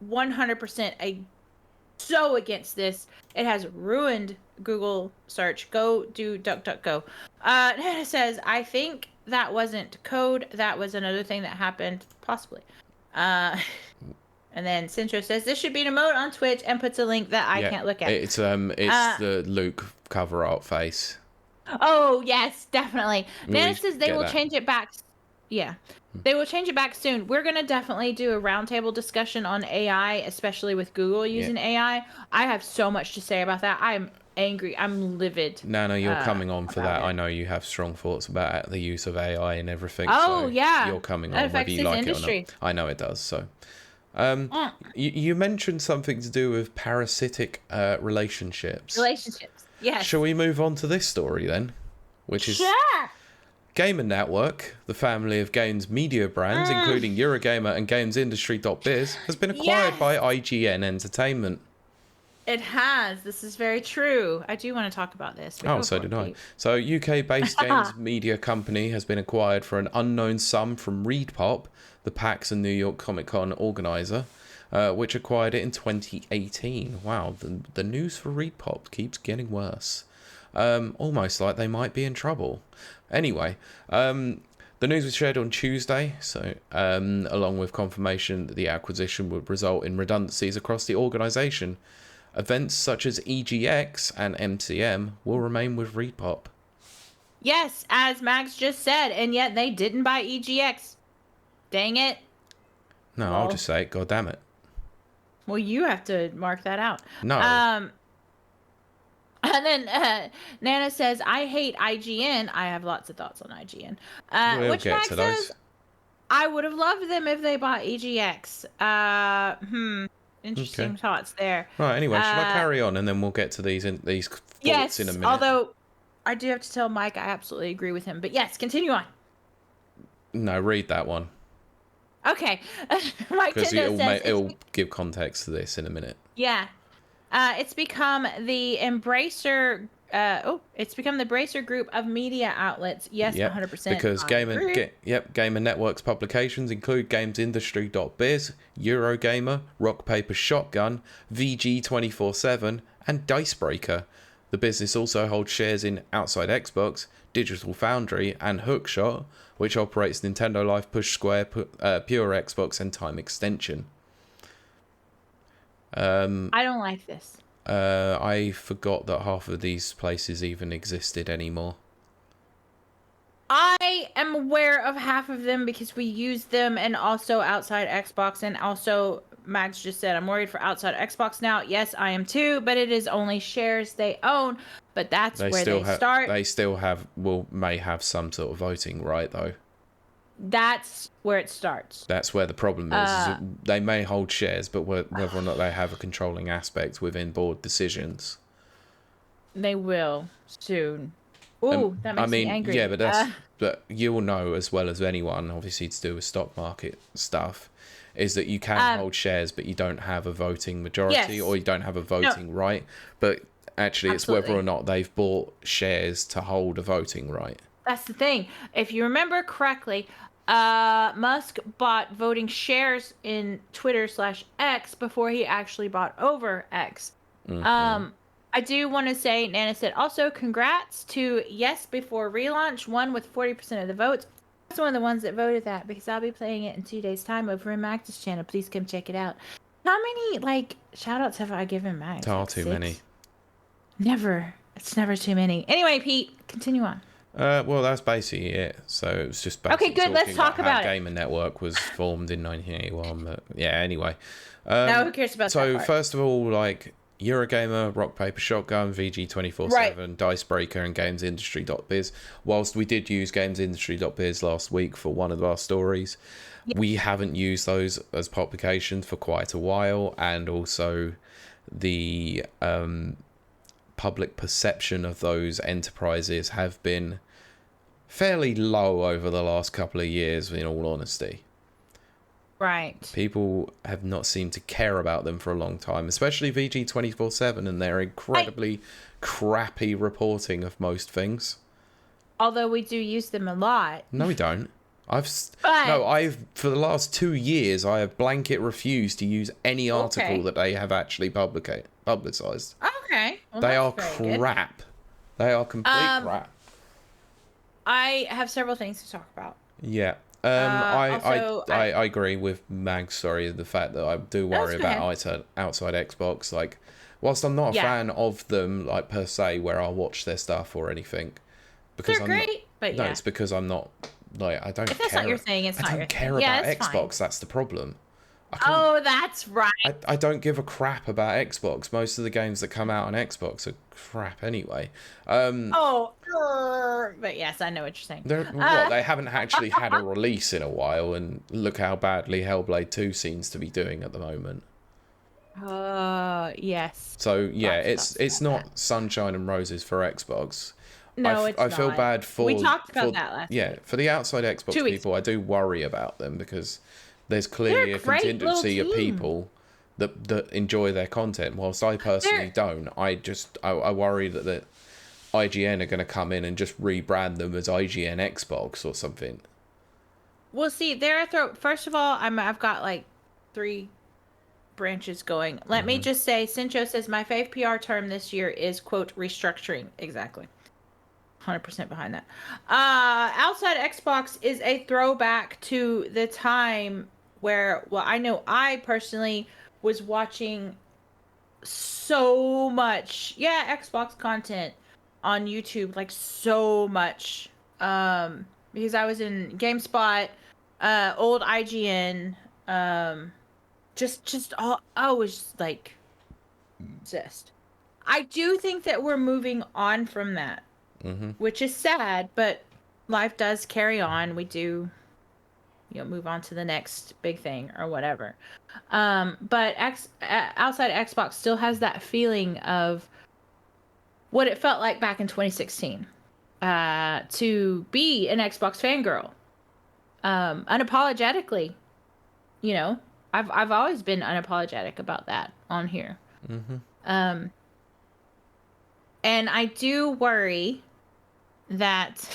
100% so against this. It has ruined Google search. Go do DuckDuckGo. Nana says, I think that wasn't code. That was another thing that happened, possibly. And then Centro says, this should be an emote on Twitch, and puts a link that I can't look at. It's the Luke cover art face. Oh, yes, definitely. Nana says they will change it back. Yeah. They will change it back soon. We're going to definitely do a roundtable discussion on AI, especially with Google using AI. I have so much to say about that. I'm angry. I'm livid. No, you're coming on for that. I know you have strong thoughts about the use of AI and everything. Oh, so yeah. You're coming on whether you like it or not. I know it does, so... you mentioned something to do with parasitic relationships. Yes. Shall we move on to this story then? Which is Gamer Network, the family of games media brands, including Eurogamer and GamesIndustry.biz, has been acquired by IGN Entertainment. It has. This is very true. I do want to talk about this. Oh, so did I. So, UK-based games media company has been acquired for an unknown sum from ReedPop, the PAX and New York Comic Con organizer, which acquired it in 2018. Wow, the news for ReedPop keeps getting worse. Almost like they might be in trouble. Anyway, the news was shared on Tuesday, so along with confirmation that the acquisition would result in redundancies across the organisation. Events such as EGX and MCM will remain with ReedPop. Yes, as Max just said, and yet they didn't buy EGX. Dang it. No, I'll just say it. God damn it. Well, you have to mark that out. No. And then Nana says, I hate IGN. I have lots of thoughts on IGN. Which Max says, I would have loved them if they bought EGX. Interesting thoughts there. Right, anyway, should I carry on and then we'll get to these thoughts in a minute? Although I do have to tell Mike I absolutely agree with him. But yes, continue on. No, read that one. Okay. Mike because it'll give context to this in a minute. Yeah. It's become the Embracer. It's become the Embracer group of media outlets. Yes, 100%. Because Gamer Network's publications include GamesIndustry.biz, Eurogamer, Rock Paper Shotgun, VG247, and Dicebreaker. The business also holds shares in Outside Xbox, Digital Foundry, and Hookshot, which operates Nintendo Life, Push Square, Pure Xbox, and Time Extension. I don't like this. I forgot that half of these places even existed anymore. I am aware of half of them because we use them, and also Outside Xbox, and also Max just said I'm worried for Outside Xbox now. Yes, I am too, but it is only shares they own. But that's where they start. They still may have some sort of voting right though. That's where it starts. That's where the problem is they may hold shares, but whether or not they have a controlling aspect within board decisions. They will soon. Ooh, that makes me angry. Yeah, but you'll know as well as anyone, obviously to do with stock market stuff, is that you can hold shares, but you don't have a voting majority, or you don't have a voting right. But actually, it's whether or not they've bought shares to hold a voting right. That's the thing. If you remember correctly, Musk bought voting shares in Twitter/X before he actually bought over X. Mm-hmm. I do want to say, Nana said, also congrats to Yes Before Relaunch, won with 40% of the votes. That's one of the ones that voted that, because I'll be playing it in 2 days' time over in Max's channel. Please come check it out. How many, shout-outs have I given Max? Too many. Never. It's never too many. Anyway, Pete, continue on. Well, that's basically it. So it was just basically okay, good. Let's talk about it. Gamer Network was formed in 1981. But yeah, anyway. No, who cares about that So part? first of all, Eurogamer, Rock Paper Shotgun, VG247, Dicebreaker, and GamesIndustry.biz. Whilst we did use GamesIndustry.biz last week for one of our stories, we haven't used those as publications for quite a while, and also the public perception of those enterprises have been fairly low over the last couple of years, in all honesty. Right. People have not seemed to care about them for a long time, especially VG247 and their incredibly crappy reporting of most things. Although we do use them a lot. No, we don't. I've for the last 2 years I have blanket refused to use any article that they have actually publicized. Okay. Well, They are that's very crap. good. They are complete crap. I have several things to talk about. Yeah. Also, I agree with Mag, sorry, the fact that I do worry about outside Xbox. Like, whilst I'm not a fan of them, like, per se, where I'll watch their stuff or anything. Because they're great, but no, it's because I'm not, like, I don't care. If that's not your thing, it's not your thing. I don't care about Xbox, that's the problem. Oh, that's right. I don't give a crap about Xbox. Most of the games that come out on Xbox are crap anyway. But yes, I know what you're saying. They haven't actually had a release in a while, and look how badly Hellblade 2 seems to be doing at the moment. Yes. So yeah, it's not sunshine and roses for Xbox. No, it's not. I feel bad for... We talked about that last week. For the outside Xbox people, I do worry about them, because there's clearly a contingency of people that enjoy their content, whilst I personally don't. I worry that the IGN are going to come in and just rebrand them as IGN Xbox or something. Well, see, first of all, I've got like 3 branches going. Let me just say, Sincho says my fave PR term this year is, quote, restructuring. Exactly. 100% behind that. Outside Xbox is a throwback to the time where, well, I know I personally was watching so much, Xbox content on YouTube, like so much, because I was in GameSpot, old IGN, just all, I was like obsessed. I do think that we're moving on from that. Which is sad, but life does carry on. We do, move on to the next big thing or whatever. But outside Xbox still has that feeling of what it felt like back in 2016 to be an Xbox fangirl, unapologetically. I've always been unapologetic about that on here. And I do worry that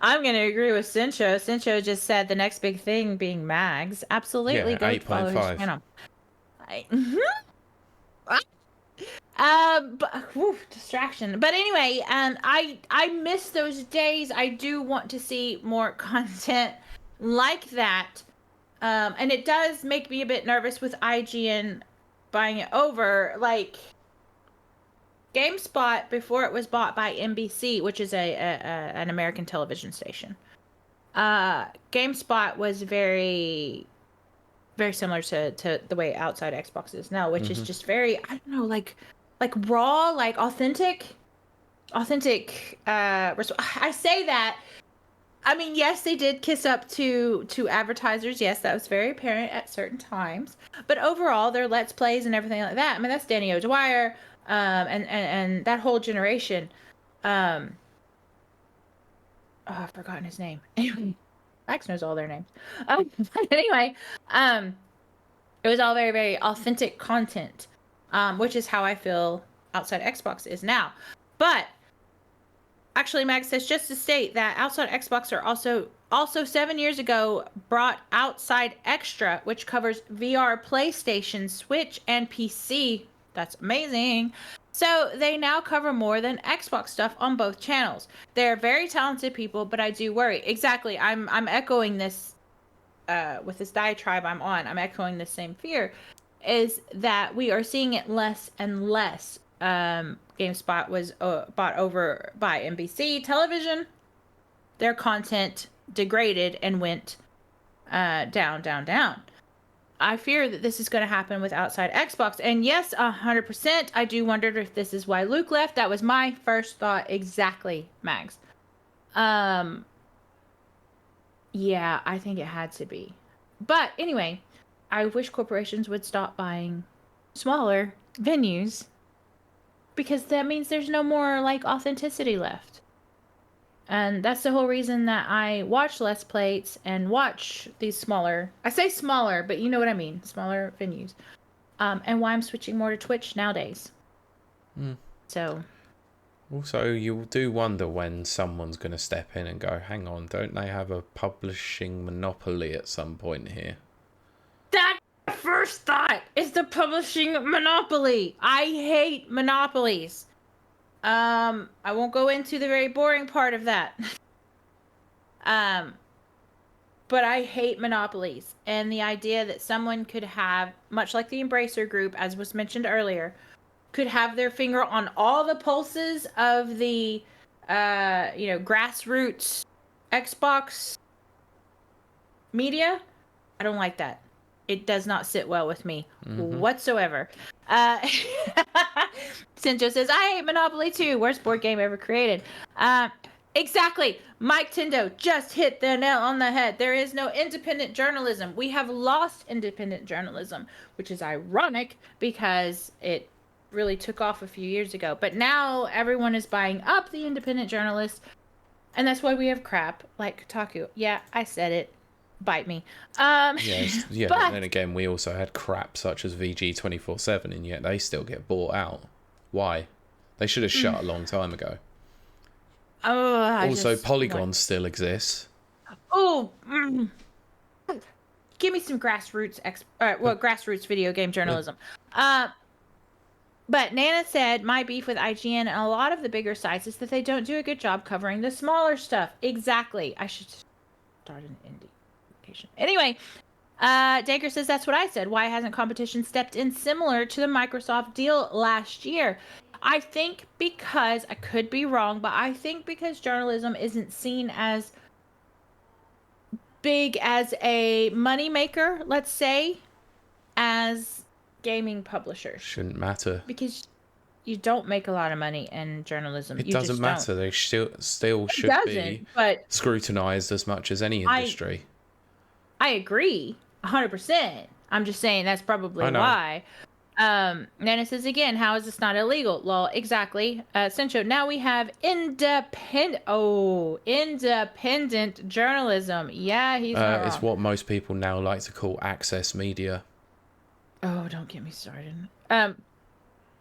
I'm going to agree with Sincho. Sincho just said the next big thing being Mags. Absolutely. Go follow his channel. Distraction. But anyway, I miss those days. I do want to see more content like that. And it does make me a bit nervous with IGN buying it over. Like, GameSpot, before it was bought by NBC, which is an American television station, GameSpot was very, very similar to the way Outside Xbox is now, which is just very, I don't know, like raw, like authentic. I say that. I mean, yes, they did kiss up to advertisers. Yes, that was very apparent at certain times. But overall, their Let's Plays and everything like that. I mean, that's Danny O'Dwyer. And that whole generation, I've forgotten his name. Anyway, Max knows all their names. But anyway, it was all very, very authentic content, which is how I feel Outside Xbox is now. But actually, Max says, just to state that Outside Xbox are also 7 years ago brought Outside Extra, which covers VR, PlayStation, Switch, and PC. That's amazing. So they now cover more than Xbox stuff on both channels. They're very talented people, but I do worry. Exactly. I'm echoing this with this diatribe I'm on. I'm echoing the same fear, is that we are seeing it less and less. GameSpot was bought over by NBC television. Their content degraded and went down. I fear that this is going to happen with Outside Xbox. And yes, 100%, I do wonder if this is why Luke left. That was my first thought. Exactly, Mags. Yeah, I think it had to be. But anyway, I wish corporations would stop buying smaller venues, because that means there's no more like authenticity left. And that's the whole reason that I watch Let's Plays and watch these smaller, I say smaller, but you know what I mean, smaller venues. And why I'm switching more to Twitch nowadays. So. Also, you do wonder when someone's going to step in and go, hang on, don't they have a publishing monopoly at some point here? That's the first thought, is the publishing monopoly. I hate monopolies. I won't go into the very boring part of that. But I hate monopolies, and the idea that someone could have, much like the Embracer Group, as was mentioned earlier, could have their finger on all the pulses of the, grassroots Xbox media. I don't like that. It does not sit well with me whatsoever. Sinjo says, I hate Monopoly too. Worst board game ever created. Exactly. Mike Tindo just hit the nail on the head. There is no independent journalism. We have lost independent journalism, which is ironic because it really took off a few years ago. But now everyone is buying up the independent journalists, and that's why we have crap like Kotaku. Yeah, I said it. Bite me. Yes, yeah, but then again, we also had crap such as VG 24/7, and yet they still get bought out. Why? They should have shut a long time ago. Also, Polygon still exists. Give me some grassroots grassroots video game journalism. But Nana said, my beef with IGN and a lot of the bigger sites is that they don't do a good job covering the smaller stuff. Exactly. I should start an indie application. Anyway, Dagger says, that's what I said. Why hasn't competition stepped in similar to the Microsoft deal last year? I think because, I could be wrong, but I think because journalism isn't seen as big as a moneymaker, let's say, as gaming publishers. Shouldn't matter. Because you don't make a lot of money in journalism. It doesn't matter. They still should be scrutinized as much as any industry. I agree 100%. I'm just saying that's probably why. Nana says again, how is this not illegal? Well, exactly. Sencho, now we have independent journalism. Yeah, he's not wrong. It's what most people now like to call access media. Oh, don't get me started.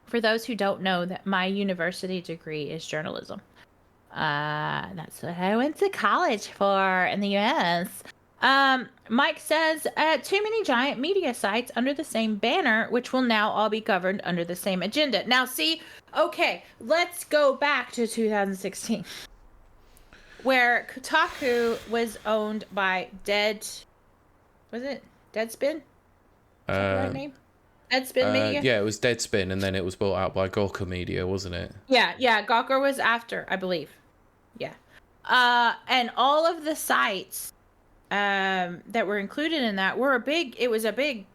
For those who don't know, that my university degree is journalism. That's what I went to college for in the US. Mike says, too many giant media sites under the same banner, which will now all be governed under the same agenda. Now, see, okay, let's go back to 2016, where Kotaku was owned by Deadspin? Is that the right name? Deadspin Media? Yeah, it was Deadspin, and then it was bought out by Gawker Media, wasn't it? Yeah, Gawker was after, I believe. Yeah. And all of the sites that were included in that it was a big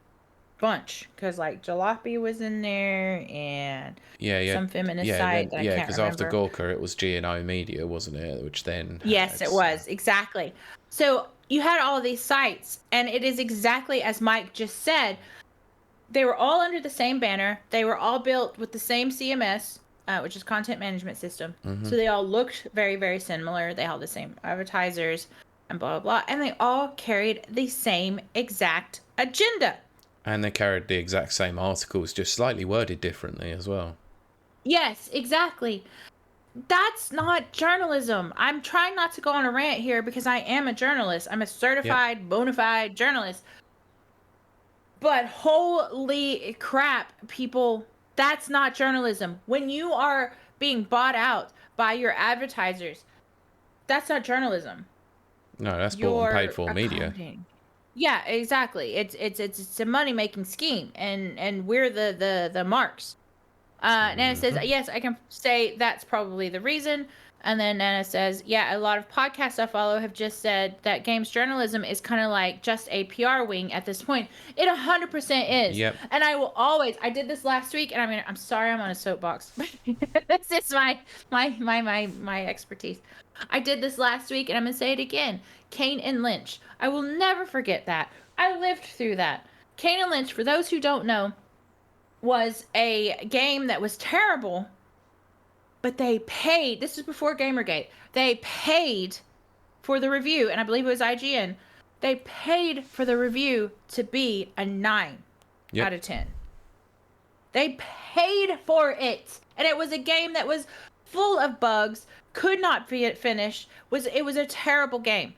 bunch, because like Jalopy was in there, and some feminist site that I can't remember. Because after Gawker it was G&O Media, wasn't it, which then it was, exactly. So you had all these sites, and it is exactly as Mike just said. They were all under the same banner. They were all built with the same CMS, which is content management system. So they all looked very, very similar. They all had the same advertisers and blah, blah, blah. And they all carried the same exact agenda. And they carried the exact same articles, just slightly worded differently as well. Yes, exactly. That's not journalism. I'm trying not to go on a rant here because I am a journalist. I'm a certified, bona fide journalist. But holy crap, people, that's not journalism. When you are being bought out by your advertisers, that's not journalism. No, that's bought and paid for media. Yeah, exactly. It's a money making scheme, and we're the marks. Nana says, yes, I can say that's probably the reason. And then Nana says, yeah, a lot of podcasts I follow have just said that games journalism is kind of like just a PR wing at this point. It 100% is. Yep. And I will always, I did this last week, and I mean, I'm sorry I'm on a soapbox. This is my expertise. I did this last week, and I'm going to say it again. Kane and Lynch. I will never forget that. I lived through that. Kane and Lynch, for those who don't know, was a game that was terrible. But they paid, this is before Gamergate, they paid for the review, and I believe it was IGN, they paid for the review to be a 9 out of 10. They paid for it. And it was a game that was full of bugs, could not be finished. It was a terrible game.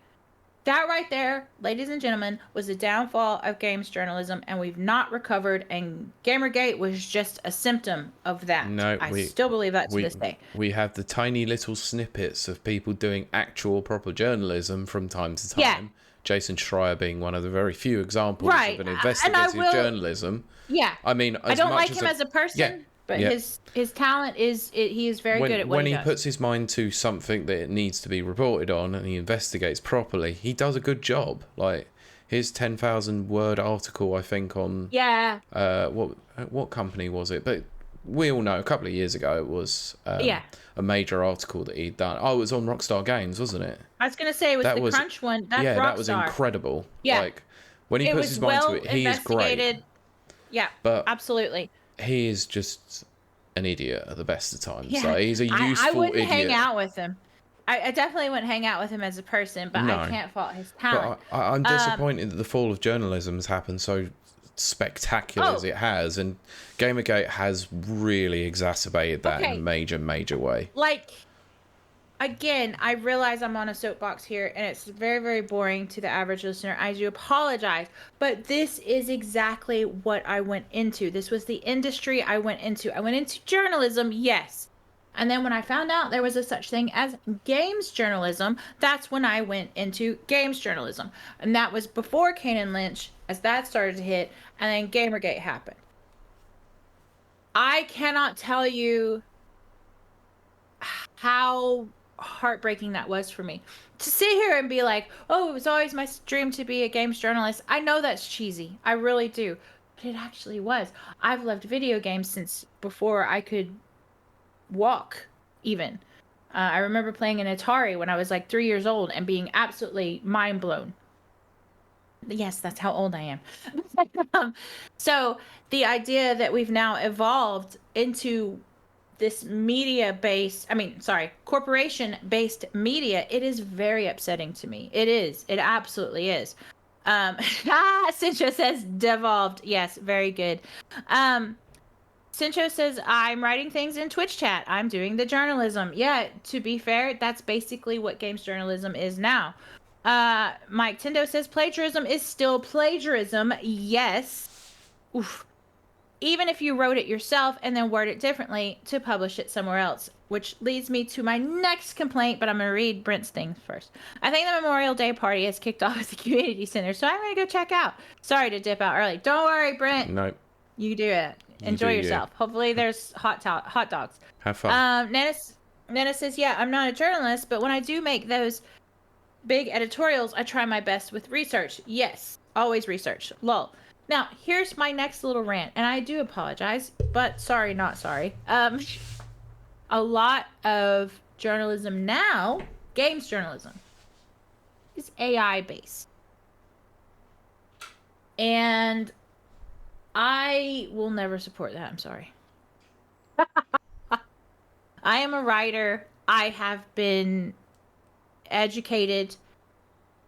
That right there, ladies and gentlemen, was the downfall of games journalism, and we've not recovered, and Gamergate was just a symptom of that. No, I still believe that to this day. We have the tiny little snippets of people doing actual proper journalism from time to time. Yeah. Jason Schreier being one of the very few examples of an investigative journalism. Yeah. I mean, I don't like him as a person, but his talent is, he is very good at what he does. When he puts his mind to something that it needs to be reported on and he investigates properly, he does a good job. Like his 10,000 word article, I think, on what company was it? But we all know a couple of years ago it was a major article that he'd done. Oh, it was on Rockstar Games, wasn't it? I was going to say it was the Crunch one. That's Rockstar. That was incredible. Yeah. Like when he puts his mind to it, he is great. Yeah, but absolutely. He is just an idiot at the best of times. Yeah. Like, he's a useful idiot. I wouldn't hang out with him. I definitely wouldn't hang out with him as a person, but I can't fault his talent. But I'm disappointed that the fall of journalism has happened so spectacular as it has, and Gamergate has really exacerbated that in a major, major way. Like, again, I realize I'm on a soapbox here, and it's very, very boring to the average listener. I do apologize, but this is exactly what I went into. This was the industry I went into. I went into journalism, yes. And then when I found out there was a such thing as games journalism, that's when I went into games journalism. And that was before Kane and Lynch, as that started to hit, and then Gamergate happened. I cannot tell you how heartbreaking that was for me to sit here and be like, oh, it was always my dream to be a games journalist. I know that's cheesy, I really do, but it actually was. I've loved video games since before I could walk even. I remember playing an Atari when I was like 3 years old and being absolutely mind blown. Yes, that's how old I am. So the idea that we've now evolved into this corporation-based media, it is very upsetting to me. It is. It absolutely is. Cincho says devolved. Yes, very good. Cincho says, I'm writing things in Twitch chat. I'm doing the journalism. Yeah, to be fair, that's basically what games journalism is now. Mike Tindo says, plagiarism is still plagiarism. Yes. Oof. Even if you wrote it yourself and then word it differently to publish it somewhere else, which leads me to my next complaint, but I'm going to read Brent's thing first. I think the Memorial Day party has kicked off at the community center, so I'm going to go check out. Sorry to dip out early. Don't worry, Brent. Nope. You do it. Enjoy yourself. Hopefully there's hot dogs. Have fun. Nana says, yeah, I'm not a journalist, but when I do make those big editorials, I try my best with research. Yes, always research. Lol. Now, here's my next little rant, and I do apologize, but sorry, not sorry. A lot of journalism now, games journalism, is AI based. And I will never support that. I'm sorry. I am a writer. I have been educated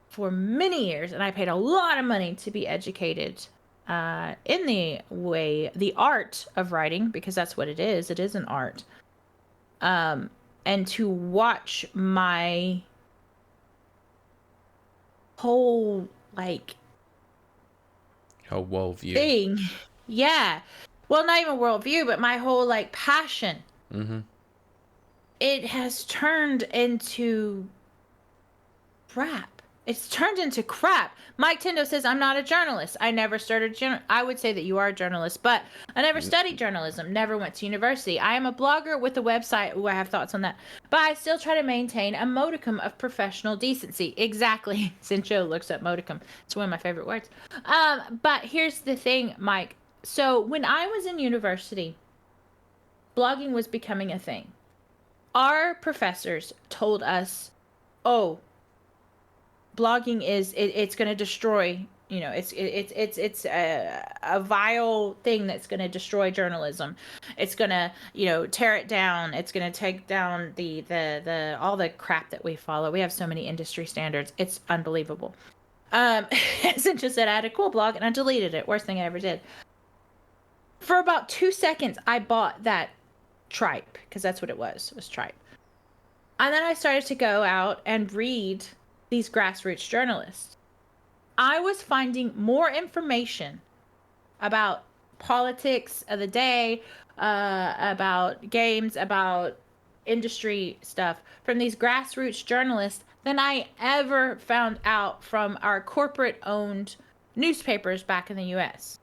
for many years, and I paid a lot of money to be educated in the art of writing, because that's what it is. It is an art. And to watch my whole worldview thing, yeah, well, not even worldview, but my whole passion, it has turned into crap. It's turned into crap. Mike Tindo says, I'm not a journalist. I never started I would say that you are a journalist, but I never studied journalism, never went to university. I am a blogger with a website. Ooh, I have thoughts on that. But I still try to maintain a modicum of professional decency. Exactly. Cincho looks up modicum. It's one of my favorite words. But here's the thing, Mike. So when I was in university, blogging was becoming a thing. Our professors told us, oh, blogging it's going to destroy, it's a vile thing that's going to destroy journalism. It's going to, tear it down. It's going to take down the all the crap that we follow. We have so many industry standards. It's unbelievable. Cincha said I had a cool blog and I deleted it. Worst thing I ever did. For about 2 seconds, I bought that tripe, because that's what it was tripe. And then I started to go out and read these grassroots journalists. I was finding more information about politics of the day, about games, about industry stuff from these grassroots journalists than I ever found out from our corporate-owned newspapers back in the U.S.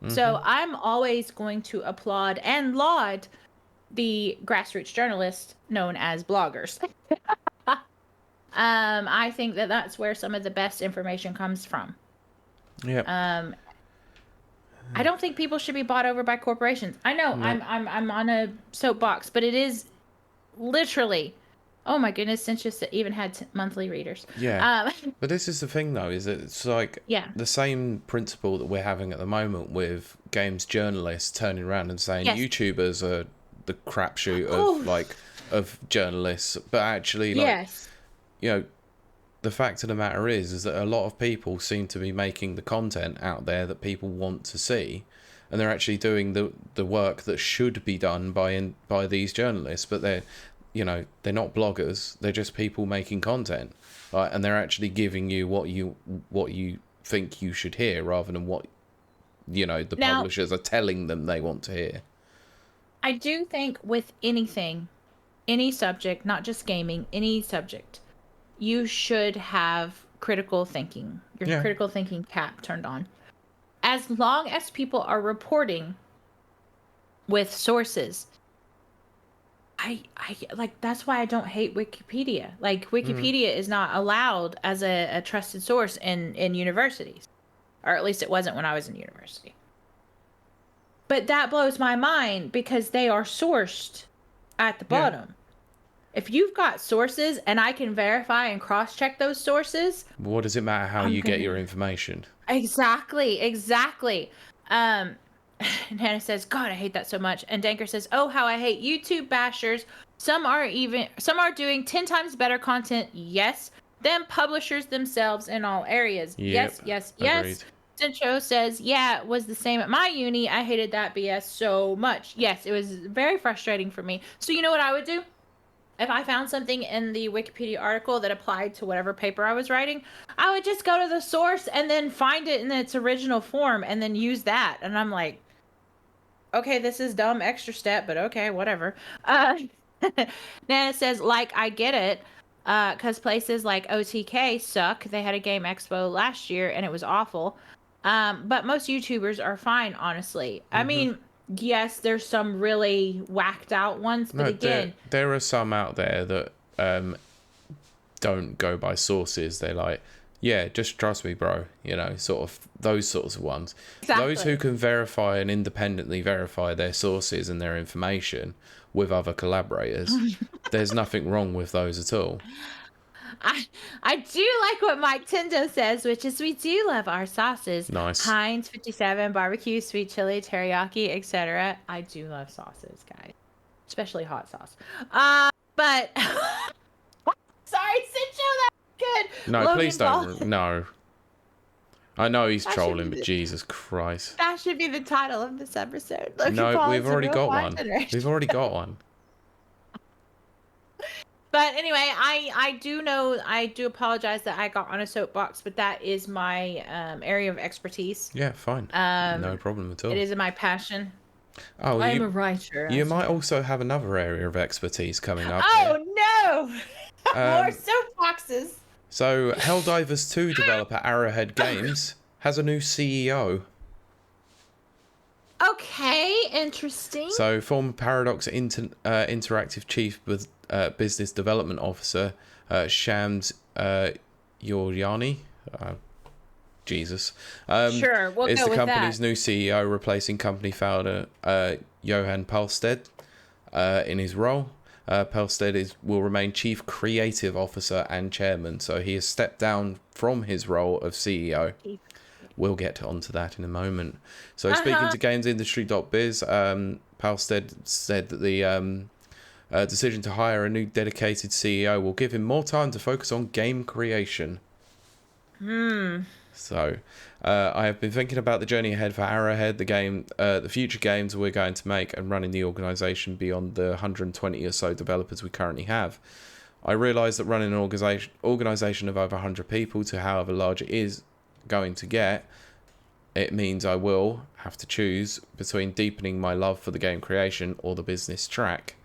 So I'm always going to applaud and laud the grassroots journalists known as bloggers. I think that that's where some of the best information comes from. Yeah. I don't think people should be bought over by corporations. I know I'm on a soapbox, but it is literally, oh my goodness, since just even had monthly readers. Yeah. But this is the thing though, is that it's like the same principle that we're having at the moment with games journalists turning around and saying YouTubers are the crapshoot of journalists, but actually the fact of the matter is that a lot of people seem to be making the content out there that people want to see, and they're actually doing the work that should be done by these journalists, but they're not bloggers, they're just people making content, right? And they're actually giving you what you think you should hear rather than what publishers are telling them they want to hear. I do think with anything, any subject, not just gaming, any subject, you should have critical thinking, critical thinking cap turned on. As long as people are reporting with sources, I like, that's why I don't hate Wikipedia. Like, Wikipedia is not allowed as a trusted source in universities, or at least it wasn't when I was in university. But that blows my mind because they are sourced at the bottom. If you've got sources and I can verify and cross-check those sources... What does it matter how you get your information? Exactly. And Hannah says, God, I hate that so much. And Danker says, oh, how I hate YouTube bashers. Some are doing 10 times better content, yes, than publishers themselves in all areas. Yep, Yes. agreed. Cincho says, yeah, it was the same at my uni. I hated that BS so much. Yes, it was very frustrating for me. So you know what I would do? If I found something in the Wikipedia article that applied to whatever paper I was writing, I would just go to the source and then find it in its original form and then use that. And I'm like, okay, this is dumb extra step, but okay, whatever. Nana says, like, I get it. Because places like OTK suck. They had a game expo last year and it was awful. But most YouTubers are fine, honestly. I mean, yes, there's some really whacked out ones, but again... There are some out there that don't go by sources. They're like, yeah, just trust me, bro. Sort of those sorts of ones. Exactly. Those who can verify and independently verify their sources and their information with other collaborators, there's nothing wrong with those at all. I do like what Mike Tendo says, which is we do love our sauces. Nice. Heinz 57, barbecue, sweet chili, teriyaki, etc. I do love sauces, guys. Especially hot sauce. But sorry, Cincho, that's good. No, Logan please don't. Paul. No. I know he's trolling, but Jesus Christ. That should be the title of this episode. Logan No, Paul we've is a already real got wine one. generation. We've already got one. But anyway, I do apologize that I got on a soapbox, but that is my area of expertise. Yeah, fine. No problem at all. It is my passion. Oh, I'm a writer. You might also have another area of expertise coming up. Oh no! More soapboxes. So, Helldivers 2 developer Arrowhead Games has a new CEO. Okay, interesting. So, former Paradox Interactive Chief Business Development Officer Shams Yoryani, Jesus, sure, we'll is go the with company's that. new CEO, replacing company founder Johan Palsted in his role. Palsted will remain Chief Creative Officer and Chairman, so he has stepped down from his role of CEO. We'll get onto that in a moment. So speaking to GamesIndustry.biz, Palsted said that the decision to hire a new dedicated CEO will give him more time to focus on game creation. So, I have been thinking about the journey ahead for Arrowhead, the future games we're going to make, and running the organisation beyond the 120 or so developers we currently have. I realise that running an organisation of over 100 people to however large it is going to get, it means I will have to choose between deepening my love for the game creation or the business track.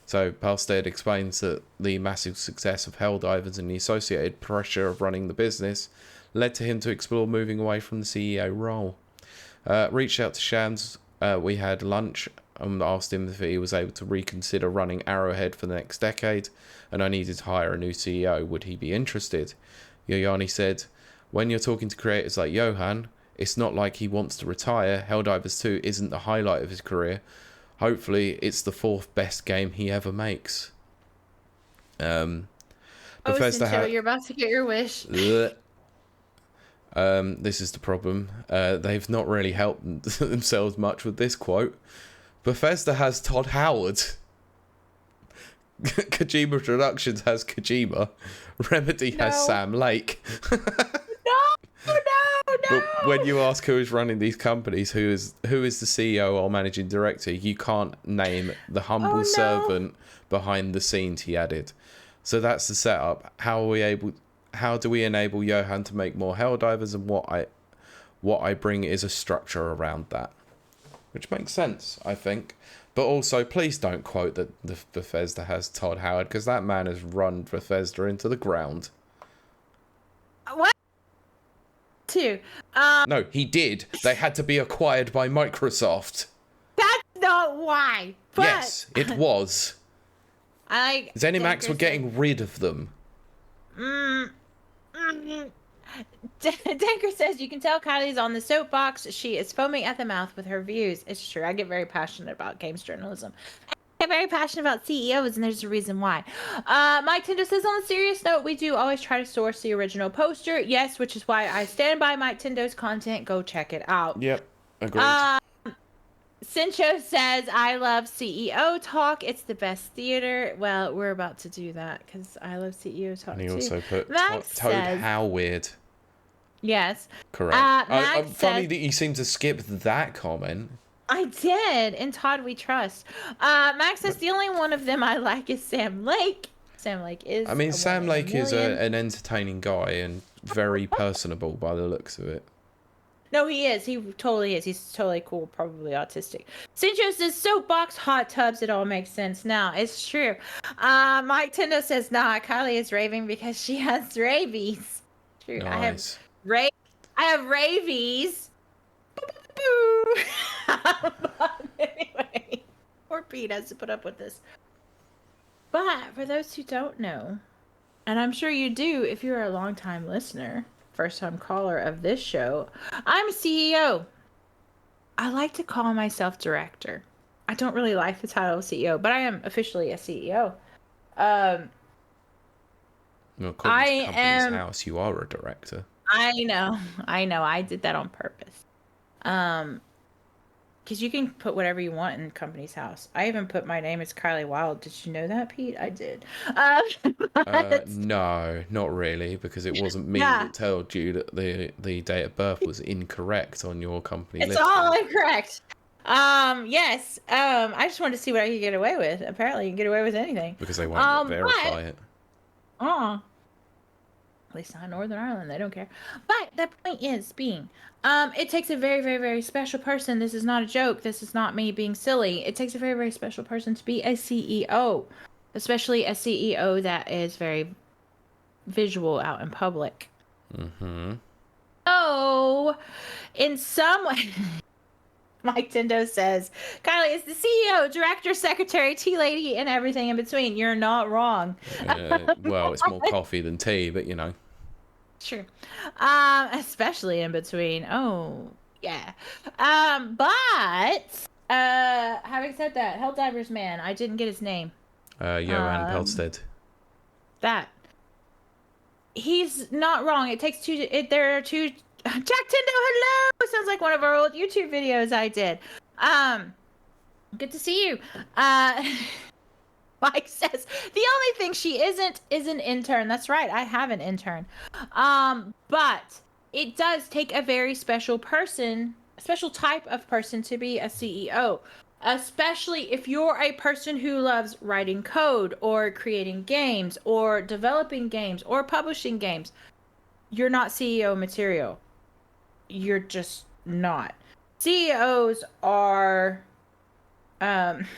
So Palstead explains that the massive success of Helldivers and the associated pressure of running the business led to him to explore moving away from the CEO role. Reached out to Shams, we had lunch and asked him if he was able to reconsider running Arrowhead for the next decade, and I needed to hire a new CEO. Would he be interested? Yoyani said, when you're talking to creators like Johan, it's not like he wants to retire. Helldivers 2 isn't the highlight of his career. Hopefully, it's the 4th best game he ever makes. Bethesda you're about to get your wish. This is the problem. They've not really helped themselves much with this quote. Bethesda has Todd Howard. Kojima Productions has Kojima. Remedy has Sam Lake. No. But when you ask who is running these companies, who is the CEO or managing director, you can't name the humble servant behind the scenes, he added. So that's the setup. How do we enable Johan to make more Helldivers, and what I bring is a structure around that. Which makes sense, I think. But also, please don't quote that the Bethesda has Todd Howard, because that man has run Bethesda into the ground. What? No, he did. They had to be acquired by Microsoft. That's not why. But yes, it was. ZeniMax were getting rid of them. Denker says, you can tell Kylie's on the soapbox. She is foaming at the mouth with her views. It's true. I get very passionate about games journalism. I get very passionate about CEOs, and there's a reason why. Mike Tindo says, on a serious note, we do always try to source the original poster. Yes, which is why I stand by Mike Tindo's content. Go check it out. Yep, agreed. Sincho says, I love CEO talk. It's the best theater. Well, we're about to do that because I love CEO talk. And he too. also put Max Toad says, Howard. Yes. Correct. Max funny says, that you seem to skip that comment. I did. In Todd we trust. Max says, the only one of them I like is Sam Lake. Sam Lake is. I mean, Sam Lake is an entertaining guy and very personable by the looks of it. No, he is. He totally is. He's totally cool, probably autistic. Sinjo says, soapbox, hot tubs, it all makes sense now. It's true. Mike Tindo says, nah, Kylie is raving because she has rabies. True. Nice. I have rabies. Boo. Anyway, poor Pete has to put up with this. But for those who don't know, and I'm sure you do if you're a longtime listener, first-time caller of this show, I'm a CEO. I like to call myself director. I don't really like the title of CEO, but I am officially a CEO. Well, according to Company's House, you are a director. I know. I did that on purpose. Because you can put whatever you want in Company's House. I even put my name as Kiley Wilde. Did you know that, Pete? I did. No, not really, because it wasn't me that told you that the date of birth was incorrect on your company list. It's all incorrect. Yes. I just wanted to see what I could get away with. Apparently, you can get away with anything. Because they won't verify it. At least not in Northern Ireland. They don't care. But the point is being, it takes a very, very, very special person. This is not a joke. This is not me being silly. It takes a very, very special person to be a CEO, especially a CEO that is very visual out in public. Mm-hmm. Oh, in some way, Mike Tindo says, Kylie is the CEO, director, secretary, tea lady, and everything in between. You're not wrong. Well, it's more coffee than tea, but you know. Sure. Especially in between. Oh, yeah. But having said that, Helldivers man, I didn't get his name. Johan Pelstead. That. He's not wrong. It takes two. There are two. Jack Tindo, hello! Sounds like one of our old YouTube videos I did. Good to see you. Mike says, the only thing she isn't is an intern. That's right, I have an intern. But it does take a very special person, a special type of person to be a CEO, especially if you're a person who loves writing code or creating games or developing games or publishing games. You're not CEO material. You're just not. CEOs are, Cintra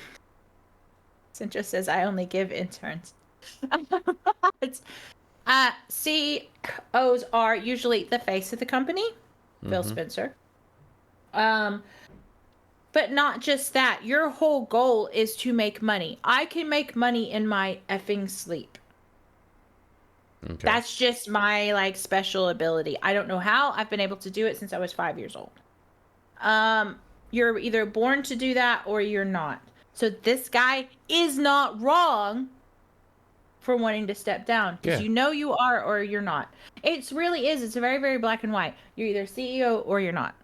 says, I only give interns. CEOs are usually the face of the company, Phil Spencer. But not just that. Your whole goal is to make money. I can make money in my effing sleep. Okay. That's just my like special ability. I don't know how. I've been able to do it since I was 5 years old. You're either born to do that or you're not. So this guy is not wrong for wanting to step down, because you know you are or you're not. It really is. It's very, very black and white. You're either CEO or you're not.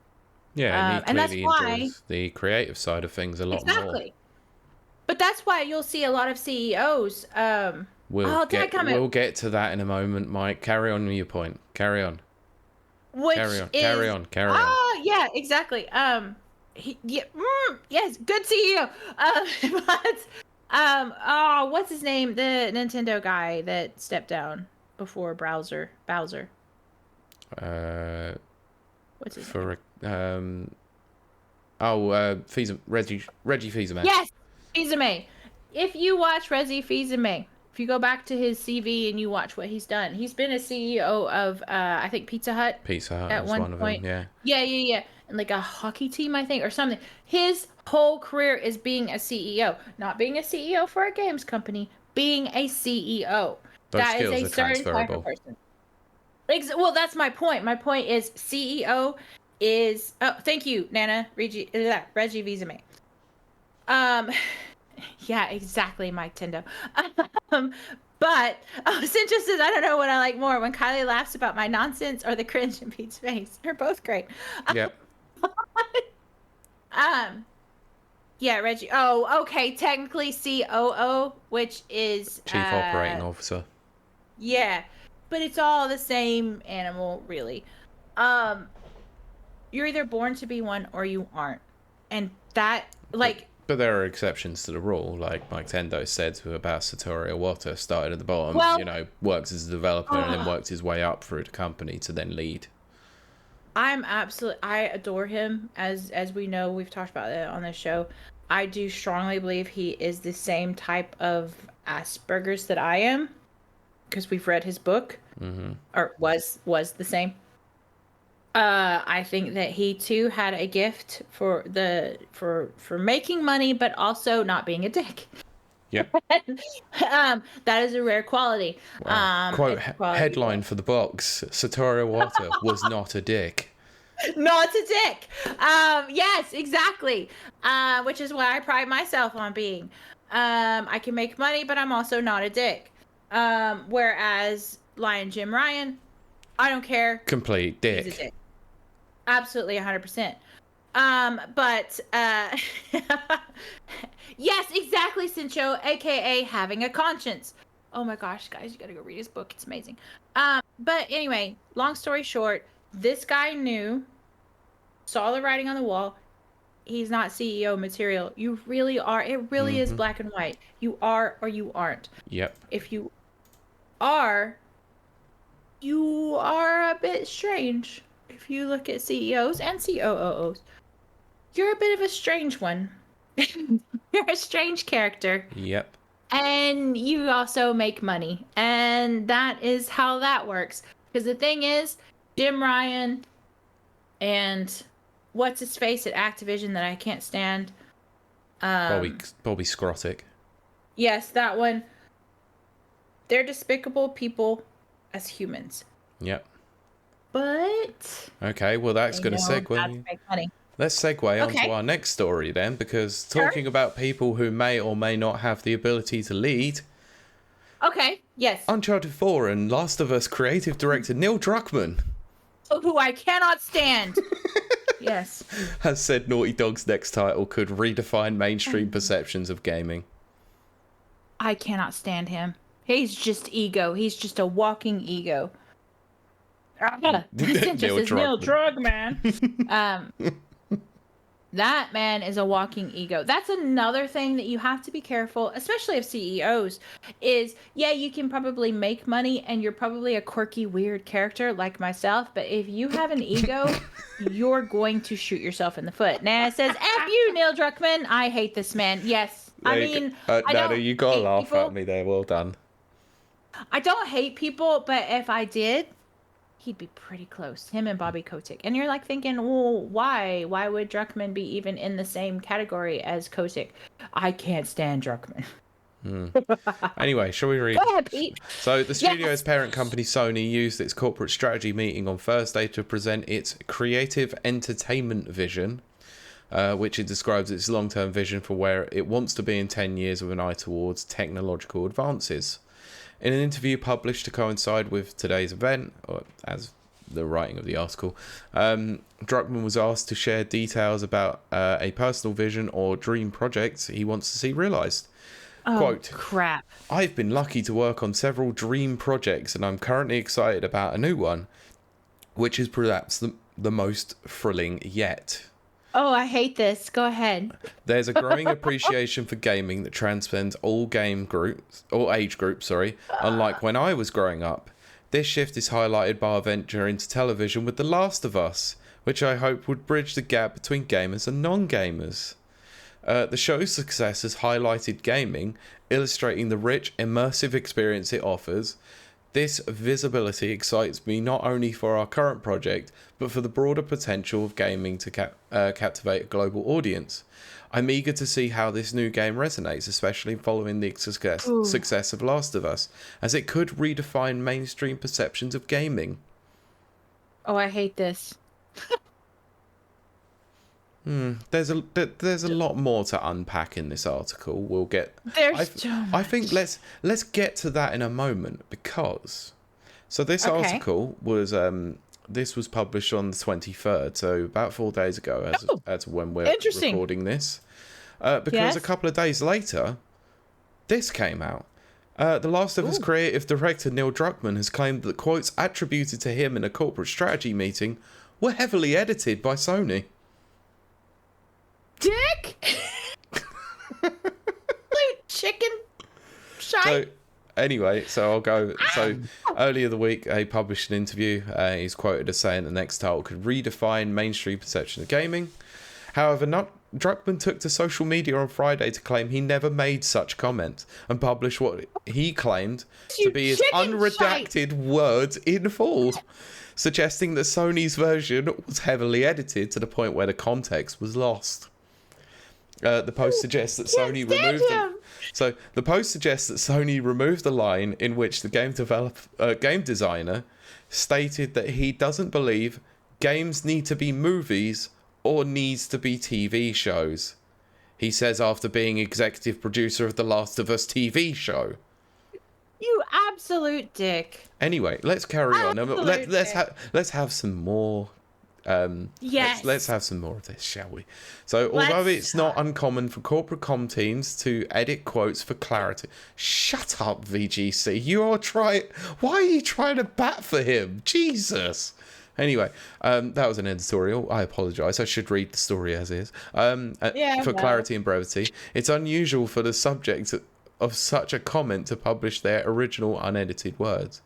Yeah, and he clearly enjoys the creative side of things a lot more. Exactly. But that's why you'll see a lot of CEOs. We'll get to that in a moment, Mike. Carry on with your point. Carry on. Carry on. Oh, yeah, exactly. Yes, good CEO. What's his name? The Nintendo guy that stepped down before Bowser. What's his name? Reggie Fils-Aimé. Yes, Fils-Aimé. If you watch Reggie Fils-Aimé, if you go back to his CV and you watch what he's done, he's been a CEO of I think Pizza Hut. Pizza Hut at one point. Of them, yeah. Yeah. And like a hockey team, I think, or something. His whole career is being a CEO, not being a CEO for a games company, being a CEO. Those that skills is a are certain type of person. Well, that's my point. My point is CEO is. Oh, thank you, Nana. Reggie Fils-Aimé. Yeah, exactly, Mike Tendo. But Cintra says, I don't know what I like more, when Kiley laughs about my nonsense or the cringe in Pete's face. They're both great. Yep. Yeah, Reggie. Oh, okay. Technically COO, which is Chief Operating Officer. Yeah, but it's all the same animal, really. You're either born to be one or you aren't, and that But there are exceptions to the rule, like Mike Tendo said about Satoru Iwata, started at the bottom, worked as a developer and then worked his way up through the company to then lead. I adore him, as we know, we've talked about it on this show. I do strongly believe he is the same type of Asperger's that I am, because we've read his book, or was the same. I think that he too had a gift for making money, but also not being a dick. Yeah. That is a rare quality. Wow. Quote headline for the box: Satoru Iwata was not a dick. Not a dick. Yes, exactly. Which is what I pride myself on being. I can make money, but I'm also not a dick. Whereas Lion Jim Ryan, I don't care. Complete dick. He's a dick. Absolutely 100%. But yes, exactly, Cincho, aka having a conscience. Oh my gosh, guys, you gotta go read his book. It's amazing. But anyway, long story short, this guy saw the writing on the wall. He's not CEO material. You really are. It really is black and white. You are or you aren't. Yep. If you are a bit strange. If you look at CEOs and COOs, you're a bit of a strange one. You're a strange character. Yep. And you also make money. And that is how that works. Because the thing is, Jim Ryan and what's his face at Activision that I can't stand? Bobby Scrotic. Yes, that one. They're despicable people as humans. Yep. But okay, well that's going to segue. Let's segue onto our next story then, because talking about people who may or may not have the ability to lead. Okay, yes. Uncharted 4 and Last of Us creative director Neil Druckmann, who I cannot stand. Yes. Has said Naughty Dog's next title could redefine mainstream perceptions of gaming. I cannot stand him. He's just ego. He's just a walking ego. This interest Neil is Neil Druckmann. Druckmann. That man is a walking ego. That's another thing that you have to be careful, especially of CEOs, is yeah, you can probably make money and you're probably a quirky, weird character like myself, but if you have an ego, you're going to shoot yourself in the foot. Nah, it says, F you, Neil Druckmann. I hate this man. Yes. I mean, I no, don't you gotta hate laugh people. at me there. Well done. I don't hate people, but if I did, he'd be pretty close. Him and Bobby Kotick. And you're like thinking, well, why? Why would Druckmann be even in the same category as Kotick? I can't stand Druckmann. Anyway, shall we read? Go ahead, Pete. So the studio's parent company Sony used its corporate strategy meeting on Thursday to present its creative entertainment vision, which it describes its long-term vision for where it wants to be in 10 years with an eye towards technological advances. In an interview published to coincide with today's event, or as the writing of the article, Druckmann was asked to share details about a personal vision or dream project he wants to see realised. Oh, Quote, crap. I've been lucky to work on several dream projects and I'm currently excited about a new one, which is perhaps the most thrilling yet. Oh, I hate this. Go ahead. There's a growing appreciation for gaming that transcends all age groups, unlike when I was growing up. This shift is highlighted by our venture into television with The Last of Us, which I hope would bridge the gap between gamers and non-gamers. The show's success has highlighted gaming, illustrating the rich, immersive experience it offers. This visibility excites me not only for our current project, but for the broader potential of gaming to captivate a global audience. I'm eager to see how this new game resonates, especially following the success of Last of Us, as it could redefine mainstream perceptions of gaming. Oh, I hate this. There's a lot more to unpack in this article. We'll get. There's so much. I think let's get to that in a moment because. So this article was this was published on the 23rd, so about 4 days ago, as when we're recording this. Because a couple of days later, this came out. The Last of Us creative director Neil Druckmann has claimed that quotes attributed to him in a corporate strategy meeting were heavily edited by Sony. Dick! Chicken shite. So, anyway, so I'll go. So, earlier the week, he published an interview. He's quoted as saying the next title could redefine mainstream perception of gaming. However, Druckmann took to social media on Friday to claim he never made such comments and published what he claimed to be his unredacted words in full, suggesting that Sony's version was heavily edited to the point where the context was lost. The post suggests that Sony removed the line in which the game designer stated that he doesn't believe games need to be movies or needs to be TV shows. He says after being executive producer of the Last of Us TV show. You absolute dick. Anyway, let's carry on. Let's have some more. Yes. Let's have some more of this, shall we? So, although it's not uncommon for corporate comm teams to edit quotes for clarity. Shut up, VGC. Why are you trying to bat for him? Jesus. Anyway, that was an editorial. I apologise. I should read the story as is. Clarity and brevity, it's unusual for the subject of such a comment to publish their original unedited words.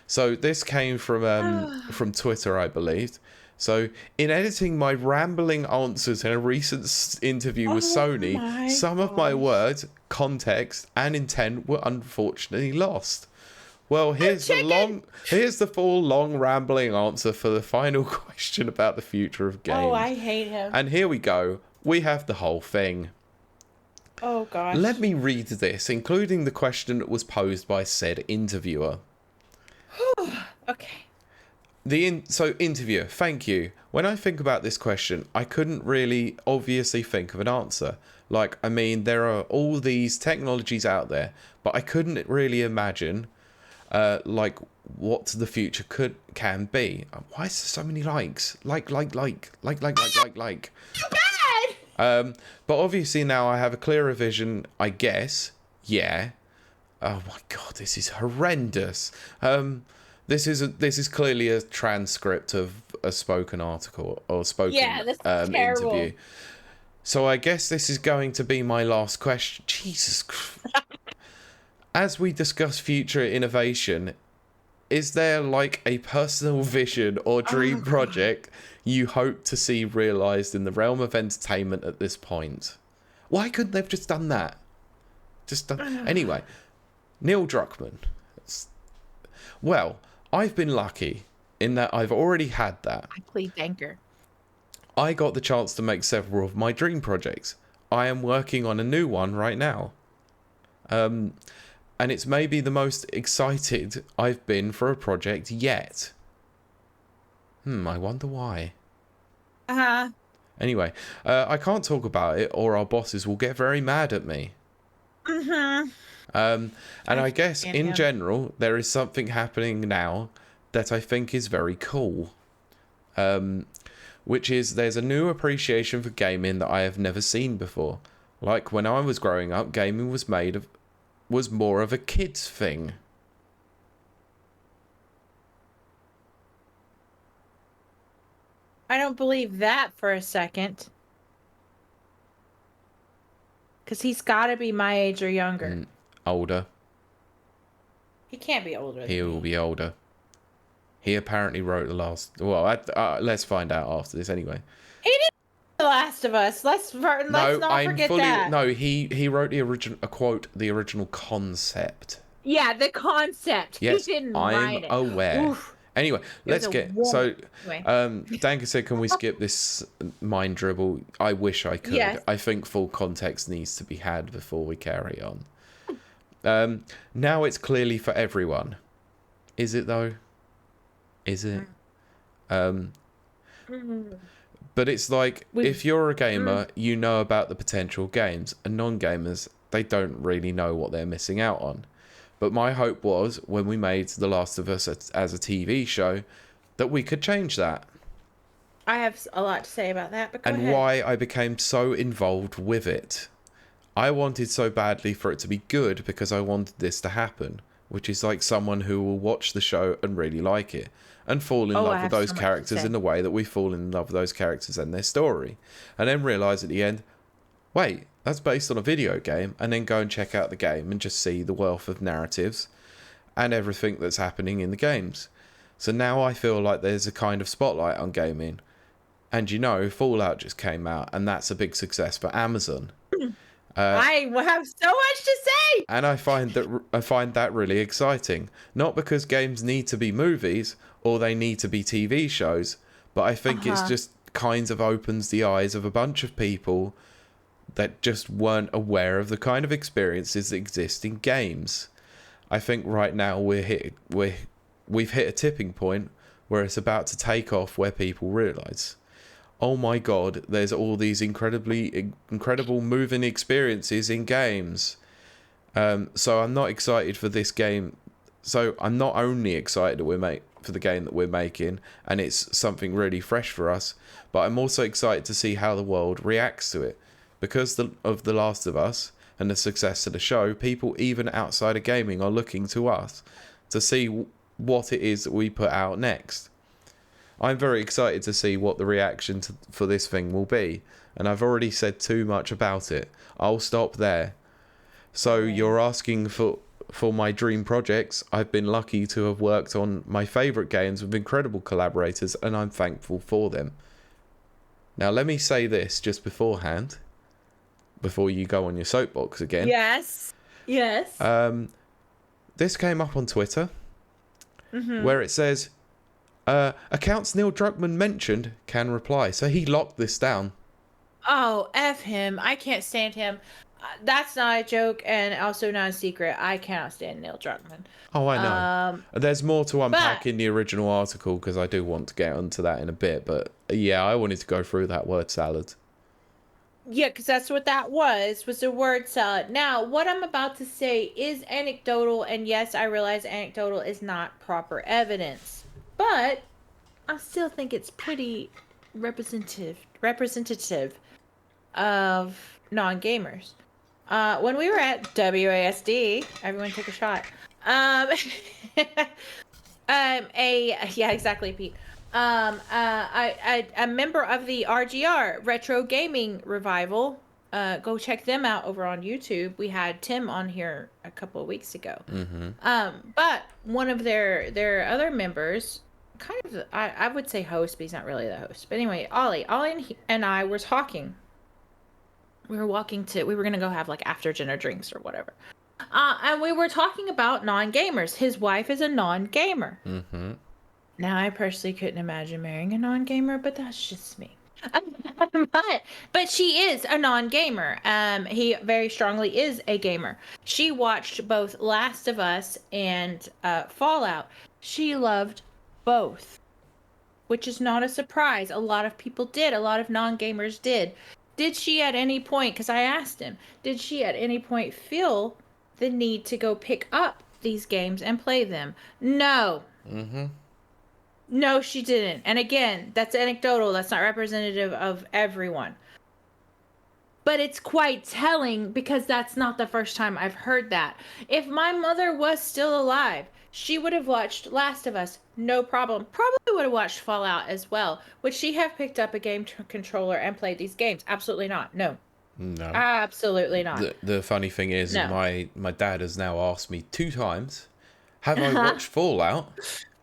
So this came from Twitter, I believe. So, in editing my rambling answers in a recent interview with Sony, some of my words, context, and intent were unfortunately lost. Well, here's the full long rambling answer for the final question about the future of games. Oh, I hate him. And here we go. We have the whole thing. Oh, gosh. Let me read this, including the question that was posed by said interviewer. Okay. Interviewer, thank you. When I think about this question, I couldn't really obviously think of an answer. There are all these technologies out there, but I couldn't really imagine, what the future can be. Why is there so many likes? Like. Too bad! But obviously now I have a clearer vision, I guess. Yeah. Oh my god, this is horrendous. This is clearly a transcript of a spoken article or spoken this is terrible. interview. So I guess this is going to be my last question. Jesus Christ. As we discuss future innovation, is there like a personal vision or dream project you hope to see realised in the realm of entertainment at this point? Why couldn't they have just done that? Anyway, Neil Druckmann. Well, I've been lucky in that I've already had that. I plead banker. I got the chance to make several of my dream projects. I am working on a new one right now. And it's maybe the most excited I've been for a project yet. I wonder why. Anyway, I can't talk about it or our bosses will get very mad at me. And I guess in general, there is something happening now that I think is very cool. Which is there's a new appreciation for gaming that I have never seen before. Like when I was growing up, gaming was more of a kid's thing. I don't believe that for a second. Because he's got to be my age or younger. Older. He can't be older. He will be older. He apparently wrote the last... Well, let's find out after this anyway. He did The Last of Us. Let's not forget that. No, he wrote the original concept. Yeah, the concept. Yes, he didn't write it. I'm aware. Oof. Anyway, let's get... So, anyway. Danka said, can we skip this mind dribble? I wish I could. Yes. I think full context needs to be had before we carry on. Now it's clearly for everyone. Is it, though? Is it? But it's like, if you're a gamer, you know about the potential games, and non-gamers, they don't really know what they're missing out on. But my hope was, when we made The Last of Us as a TV show, that we could change that. I have a lot to say about that, but go ahead. And why I became so involved with it. I wanted so badly for it to be good because I wanted this to happen, which is like someone who will watch the show and really like it and fall in love with those characters in the way that we fall in love with those characters and their story, and then realise at the end, wait, that's based on a video game, and then go and check out the game and just see the wealth of narratives and everything that's happening in the games. So now I feel like there's a kind of spotlight on gaming, and Fallout just came out, and that's a big success for Amazon. I have so much to say, and I find that really exciting. Not because games need to be movies or they need to be TV shows, but I think it's just kind of opens the eyes of a bunch of people that just weren't aware of the kind of experiences that exist in games. I think right now we've hit a tipping point where it's about to take off, where people realise, oh my god, there's all these incredible moving experiences in games. So I'm not excited for this game. So I'm not only excited for the game that we're making, and it's something really fresh for us, but I'm also excited to see how the world reacts to it. Because of The Last of Us and the success of the show, people even outside of gaming are looking to us to see what it is that we put out next. I'm very excited to see what the reaction for this thing will be, and I've already said too much about it. I'll stop there. So you're asking for my dream projects. I've been lucky to have worked on my favourite games with incredible collaborators, and I'm thankful for them. Now let me say this just beforehand, before you go on your soapbox again. Yes. This came up on Twitter, where it says, accounts Neil Druckmann mentioned can reply. So he locked this down. Oh, F him. I can't stand him. That's not a joke, and also not a secret. I cannot stand Neil Druckmann. Oh, I know. There's more to unpack in the original article, because I do want to get onto that in a bit. But yeah, I wanted to go through that word salad. Yeah, because that's what that was a word salad. Now, what I'm about to say is anecdotal, and yes, I realize anecdotal is not proper evidence, but I still think it's pretty representative of non-gamers. When we were at WASD, everyone take a shot. Yeah, exactly, Pete. A member of the RGR Retro Gaming Revival. Go check them out over on YouTube. We had Tim on here a couple of weeks ago. But one of their other members, kind of, I would say host, but he's not really the host. But anyway, Ollie and I were talking. We were gonna go have like after dinner drinks or whatever. And we were talking about non-gamers. His wife is a non-gamer. Now, I personally couldn't imagine marrying a non-gamer, but that's just me. but she is a non-gamer. He very strongly is a gamer. She watched both Last of Us and Fallout. She loved both, which is not a surprise. A lot of people did. A lot of non-gamers did. Did she at any point, because I asked him, did she at any point feel the need to go pick up these games and play them? No. No, she didn't. And again, that's anecdotal. That's not representative of everyone. But it's quite telling because that's not the first time I've heard that. If my mother was still alive, she would have watched Last of Us, no problem. Probably would have watched Fallout as well. Would she have picked up a game controller and played these games? Absolutely not. No. No. Absolutely not. The funny thing is, No. my dad has now asked me 2 times, have I watched Fallout?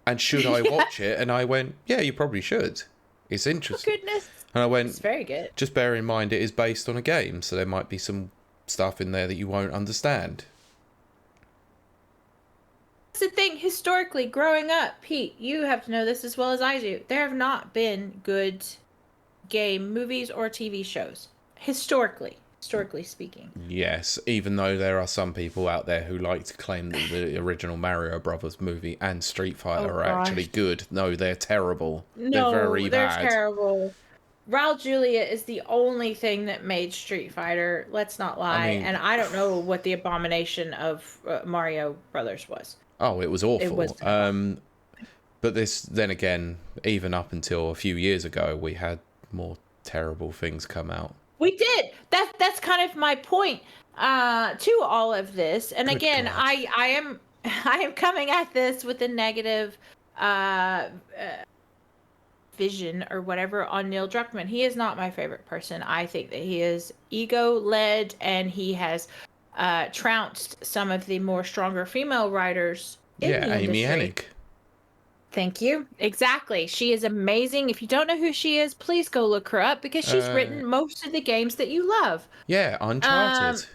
And should I watch it? And I went, yeah, you probably should. It's interesting. Oh, goodness. And I went, it's very good. Just bear in mind it is based on a game, so there might be some stuff in there that you won't understand. That's the thing, historically, growing up, Pete, you have to know this as well as I do. There have not been good game movies or TV shows. Historically speaking. Yes, even though there are some people out there who like to claim that the original Mario Brothers movie and Street Fighter are actually good. No, they're terrible. No, they're very bad. They're terrible. Raul Julia is the only thing that made Street Fighter, let's not lie. And I don't know what the abomination of Mario Brothers was. Oh, it was awful. It was but then again, even up until a few years ago, we had more terrible things come out. We did. That's kind of my point to all of this. And Good again, God. I am coming at this with a negative vision or whatever on Neil Druckmann. He is not my favorite person. I think that he is ego-led and he has trounced some of the more stronger female writers in the Amy industry. Hennig. Thank you. Exactly. She is amazing. If you don't know who she is, please go look her up because she's written most of the games that you love. Yeah, Uncharted.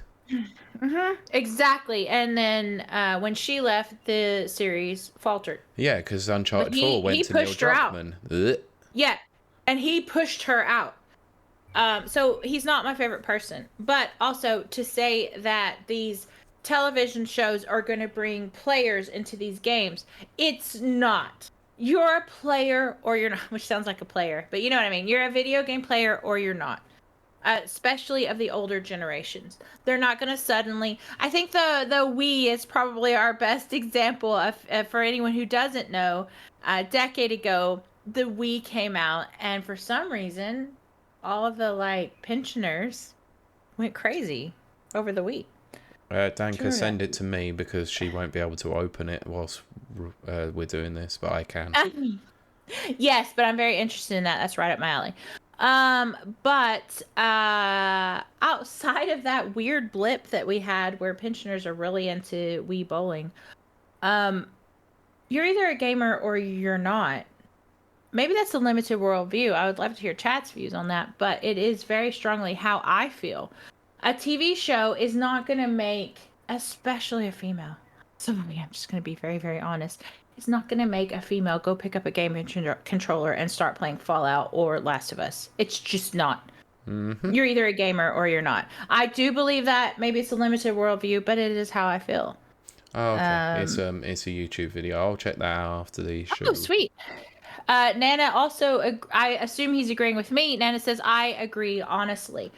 Exactly. And then when she left, the series faltered. Yeah, because Uncharted 4 went to Neil Druckmann. Yeah, and he pushed her out. So he's not my favorite person. But also to say that these television shows are going to bring players into these games, it's not. You're a player or you're not, which sounds like a player, but you know what I mean. You're a video game player or you're not. Especially of the older generations. They're not going to suddenly... I think the Wii is probably our best example of, for anyone who doesn't know. A decade ago, the Wii came out, and for some reason, all of the pensioners went crazy over the Wii. Danka, send it to me because she won't be able to open it whilst we're doing this, but I can. Yes, but I'm very interested in that. That's right up my alley. But outside of that weird blip that we had where pensioners are really into Wii bowling, you're either a gamer or you're not. Maybe that's a limited worldview. I would love to hear chat's views on that, but it is very strongly how I feel. A TV show is not going to make, especially a female, so I'm just going to be very, very honest, it's not going to make a female go pick up a game controller and start playing Fallout or Last of Us. It's just not. Mm-hmm. You're either a gamer or you're not. I do believe that. Maybe it's a limited worldview, but it is how I feel. Oh, okay. It's a YouTube video. I'll check that out after the show. Oh, sweet. Nana also, I assume he's agreeing with me. Nana says, I agree, honestly.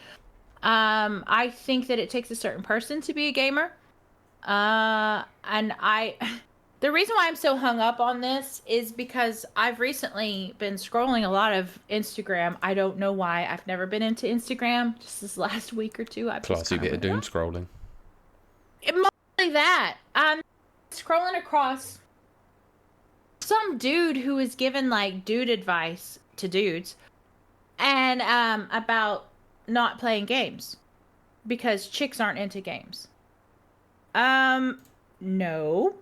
I think that it takes a certain person to be a gamer. The reason why I'm so hung up on this is because I've recently been scrolling a lot of Instagram. I don't know why. I've never been into Instagram. Just this last week or two. Classy bit of doom scrolling. Mostly that. I'm scrolling across some dude who was given like dude advice to dudes and about not playing games because chicks aren't into games. No.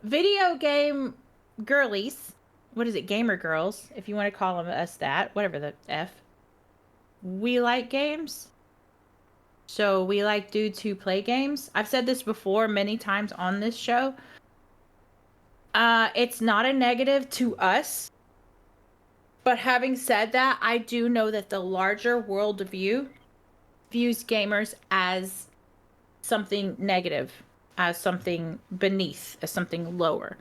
Video game girlies, what is it, gamer girls, if you want to call them us that, whatever the F. We like games. So we like dudes who play games. I've said this before many times on this show. It's not a negative to us. But having said that, I do know that the larger world view views gamers as something negative, as something beneath, as something lower.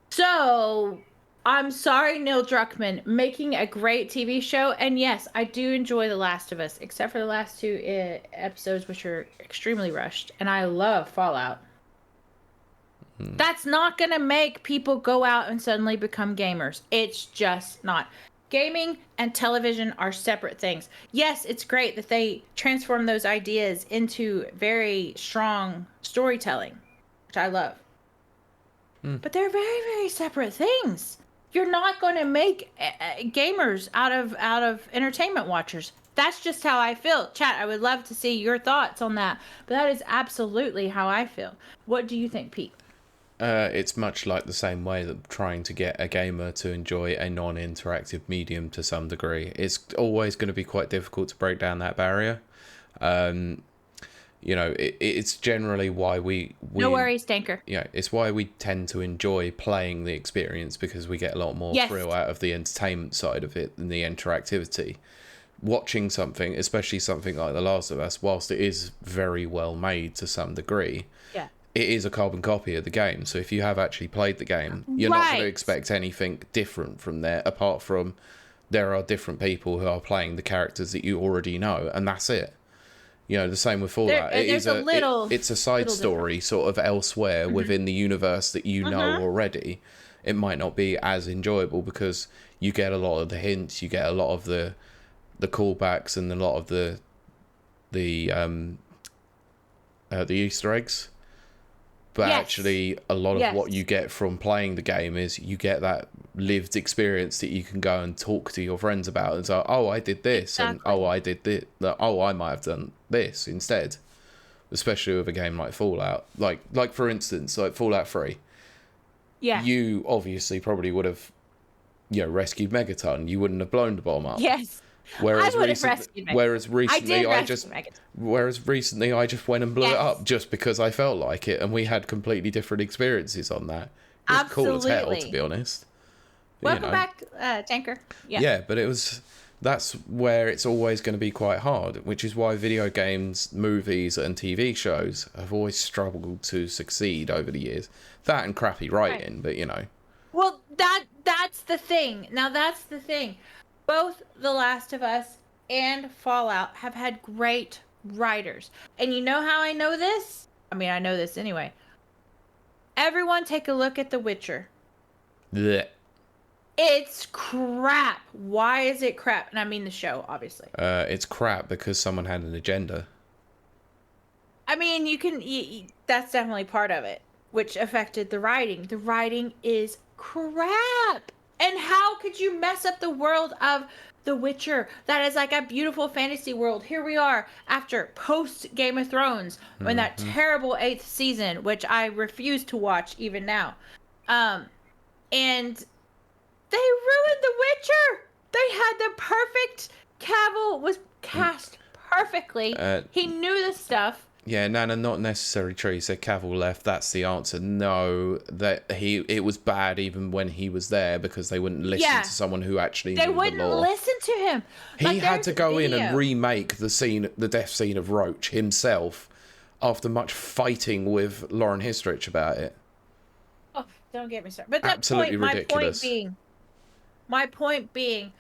So, I'm sorry, Neil Druckmann, making a great TV show. And yes, I do enjoy The Last of Us, except for the last 2 episodes, which are extremely rushed. And I love Fallout. That's not going to make people go out and suddenly become gamers. It's just not. Gaming and television are separate things. Yes, it's great that they transform those ideas into very strong storytelling, which I love. But they're very, very separate things. You're not going to make gamers out of entertainment watchers. That's just how I feel. Chat, I would love to see your thoughts on that. But that is absolutely how I feel. What do you think, Pete? It's much like the same way that trying to get a gamer to enjoy a non-interactive medium to some degree. It's always going to be quite difficult to break down that barrier. You know, it's generally why we no worries, Tanker. Yeah, it's why we tend to enjoy playing the experience, because we get a lot more thrill out of the entertainment side of it than the interactivity. Watching something, especially something like The Last of Us, whilst it is very well made to some degree, it is a carbon copy of the game. So if you have actually played the game, you're not going to expect anything different from there, apart from there are different people who are playing the characters that you already know, and that's it. You know, the same with Fallout. It's a side story sort of elsewhere within the universe that you know already. It might not be as enjoyable because you get a lot of the hints, you get a lot of the callbacks, and a lot of the Easter eggs. But actually, a lot of what you get from playing the game is you get that lived experience that you can go and talk to your friends about and say, oh, I did this, and oh, I did this. Oh, I might have done this instead. Especially with a game like Fallout. Like for instance, like Fallout 3. Yeah. You obviously probably would have, rescued Megaton. You wouldn't have blown the bomb up. Yes. Whereas recently I just went and blew it up just because I felt like it, and we had completely different experiences on that. It was cool as hell, to be honest. Welcome back, Tanker. Yeah, but that's where it's always going to be quite hard, which is why video games, movies, and TV shows have always struggled to succeed over the years. That and crappy writing, but Well, that's the thing. Now that's the thing. Both The Last of Us and Fallout have had great writers. And you know how I know this? I mean, I know this anyway. Everyone take a look at The Witcher. Blech. It's crap. Why is it crap? And I mean the show, obviously. It's crap because someone had an agenda. I mean, that's definitely part of it, which affected the writing. The writing is crap. And how could you mess up the world of The Witcher? That is like a beautiful fantasy world. Here we are after post Game of Thrones, when that terrible 8th season, which I refuse to watch even now. And they ruined The Witcher. They had the perfect. Cavill was cast perfectly. He knew the stuff. Yeah, Nana, not necessarily true. You said Cavill left. That's the answer. No, it was bad even when he was there, because they wouldn't listen to someone who actually knew the law. They wouldn't listen to him. He had to go in and remake the death scene of Roach himself after much fighting with Lauren Histrich about it. Oh, don't get me started. But absolutely ridiculous. My point being,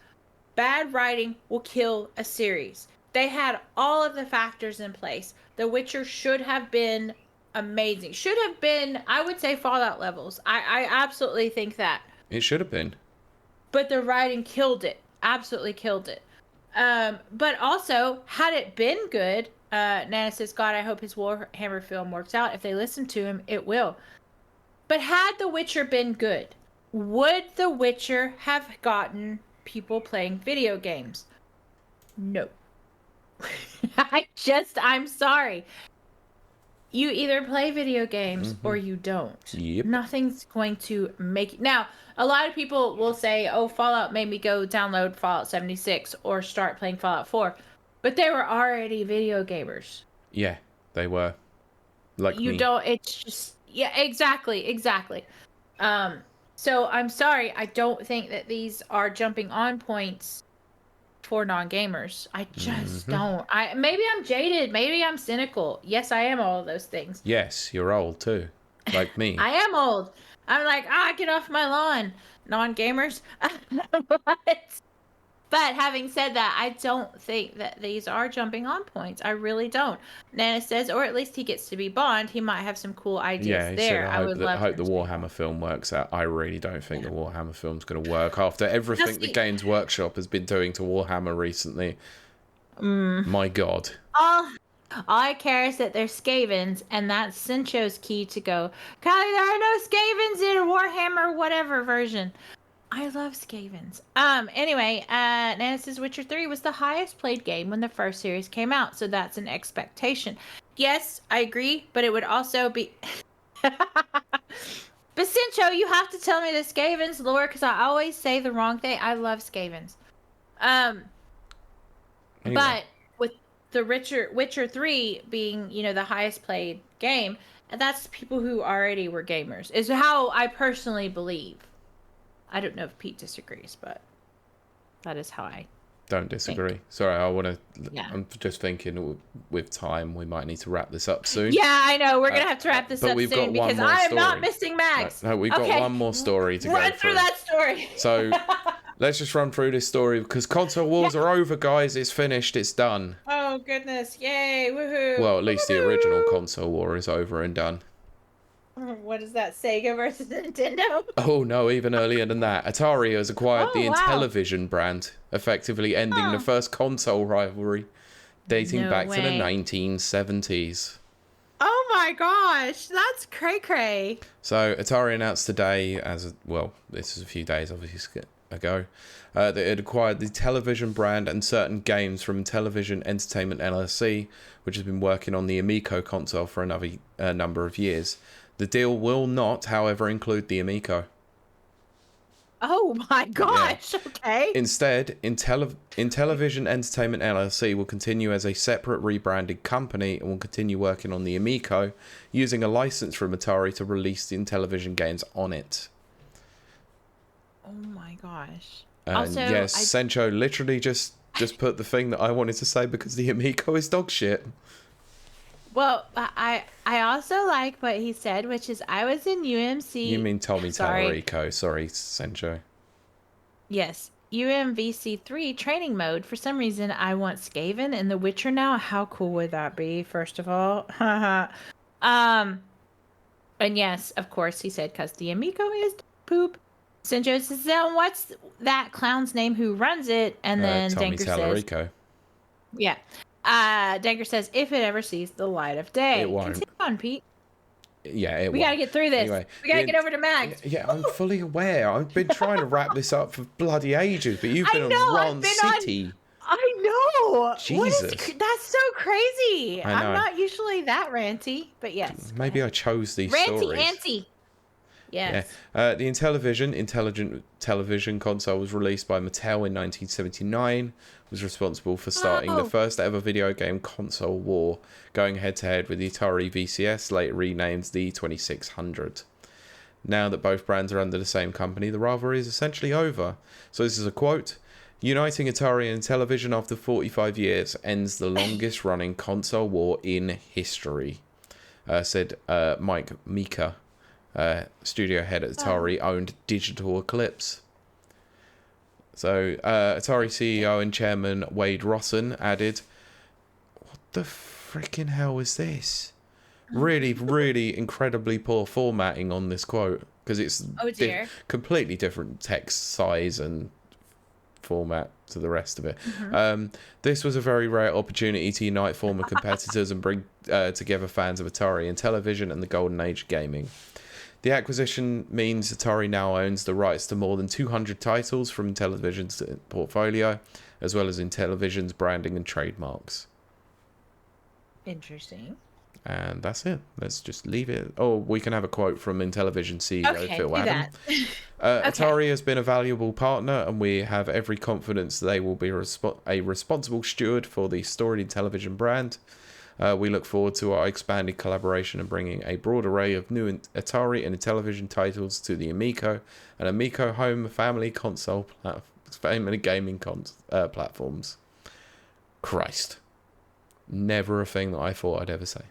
bad writing will kill a series. They had all of the factors in place. The Witcher should have been amazing. Should have been, I would say, Fallout levels. I absolutely think that. It should have been. But the writing killed it. Absolutely killed it. But also, had it been good, Nana says, God, I hope his Warhammer film works out. If they listen to him, it will. But had The Witcher been good, would The Witcher have gotten people playing video games? No. I'm sorry. You either play video games or you don't. Yep. Nothing's going to make... Now, a lot of people will say, oh, Fallout made me go download Fallout 76 or start playing Fallout 4. But they were already video gamers. Yeah, they were. Like you me. don't... It's just... Yeah, exactly. So I'm sorry. I don't think that these are jumping on points for non-gamers. I just don't. Maybe I'm jaded. Maybe I'm cynical. Yes, I am all of those things. Yes, you're old too. Like me. I am old. I'm like, get off my lawn, non-gamers. But having said that, I don't think that these are jumping on points. I really don't. Nana says, or at least he gets to be Bond. He might have some cool ideas there. Said, I hope the Warhammer film works out. I really don't think the Warhammer film's going to work after everything the Games Workshop has been doing to Warhammer recently. My God. All I care is that there's Skavens, and that's Sincho's key to go, Kylie, there are no Skavens in Warhammer whatever version. I love Skavens. Anyway, Nana says Witcher 3 was the highest played game when the first series came out, so that's an expectation. Yes, I agree, but it would also be... But Sincho, you have to tell me the Skavens lore, because I always say the wrong thing. I love Skavens. Anyway. But with the Witcher 3 being, the highest played game, and that's people who already were gamers, is how I personally believe. I don't know if Pete disagrees, but that is how I don't disagree. think. Sorry, I'm just thinking with time we might need to wrap this up soon. Yeah, I know. We're going to have to wrap this up soon because I am not missing Max. No, we've got one more story to go through. Run through that story. So let's just run through this story because console wars are over, guys. It's finished. It's done. Oh, goodness. Yay. Woohoo. Well, at least the original console war is over and done. What is that? Sega versus Nintendo? Oh no, even earlier than that. Atari has acquired the Intellivision brand, effectively ending the first console rivalry, dating back to the 1970s. Oh my gosh, that's cray-cray. So Atari announced today, this is a few days obviously ago, that it had acquired the Television brand and certain games from Television Entertainment LLC, which has been working on the Amico console for another number of years. The deal will not, however, include the Amico. Oh my gosh, okay. Instead, Intellivision Entertainment LLC will continue as a separate rebranded company and will continue working on the Amico, using a license from Atari to release the Intellivision games on it. Oh my gosh. And also, yes, Sencho literally just put the thing that I wanted to say because the Amico is dog shit. Well, I also like what he said, which is I was in UMC... You mean Tommy Tallarico. Sorry, Sencho. Yes. UMVC3 training mode. For some reason, I want Skaven in The Witcher now. How cool would that be, first of all? And yes, of course, he said, because the Amico is poop. Sencho says, what's that clown's name who runs it? And then Tommy Denker Tallarico. says... Yeah. Denker says, if it ever sees the light of day. It won't. Continue on, Pete. Yeah, we got to get through this. Anyway, we got to get over to Max. Yeah, I'm fully aware. I've been trying to wrap this up for bloody ages, but you've been on Ron City. I know. Jesus. That's so crazy. I know. I'm not usually that ranty, but yes. Maybe I chose these stories. Ranty auntie. Yes. Yeah. The Intelligent Television console was released by Mattel in 1979. Was responsible for starting the first ever video game console war, going head-to-head with the Atari VCS, later renamed the 2600. Now that both brands are under the same company, the rivalry is essentially over. So this is a quote. Uniting Atari and Television after 45 years ends the longest-running console war in history, said Mike Mika, studio head at Atari-owned Digital Eclipse. So, Atari CEO and chairman Wade Rossen added, what the freaking hell is this? Really, really incredibly poor formatting on this quote. Because it's completely different text size and format to the rest of it. This was a very rare opportunity to unite former competitors and bring together fans of Atari and Television and the golden age of gaming. The acquisition means Atari now owns the rights to more than 200 titles from Intellivision's portfolio, as well as Intellivision's branding and trademarks. Interesting. And that's it. Let's just leave it. Oh, we can have a quote from Intellivision CEO Phil Adam. Atari has been a valuable partner, and we have every confidence they will be a responsible steward for the storied Intellivision brand. We look forward to our expanded collaboration and bringing a broad array of new Atari and Intellivision titles to the Amico and Amico home family console family gaming platforms. Christ. Never a thing that I thought I'd ever say.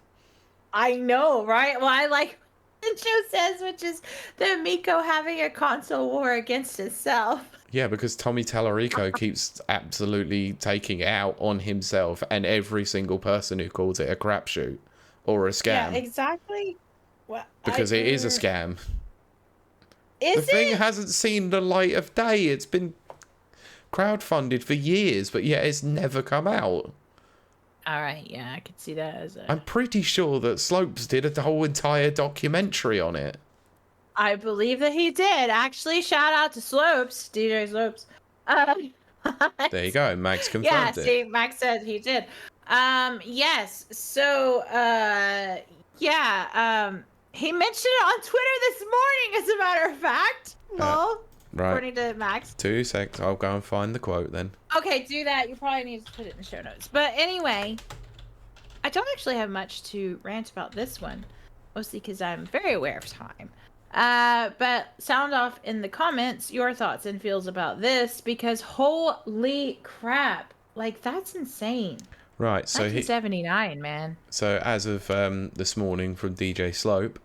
I know, right? Well, I like what Joe says, which is the Amico having a console war against itself. Yeah, because Tommy Tallarico keeps absolutely taking it out on himself and every single person who calls it a crapshoot or a scam. Yeah, exactly. Well, because it is a scam. The thing hasn't seen the light of day. It's been crowdfunded for years, but yet it's never come out. All right, yeah, I could see that as a... I'm pretty sure that Slopes did a whole entire documentary on it. I believe that he did. Actually, shout out to Slopes, DJ Slopes. There you go. Max confirmed it. Yeah, see, Max said he did. Yes. So, he mentioned it on Twitter this morning, as a matter of fact. Well, right. According to Max. 2 seconds. I'll go and find the quote then. Okay, do that. You probably need to put it in the show notes. But anyway, I don't actually have much to rant about this one, mostly because I'm very aware of time. But sound off in the comments your thoughts and feels about this, because holy crap, like, that's insane. Right, so 1979, man. So as of this morning from DJ Slope,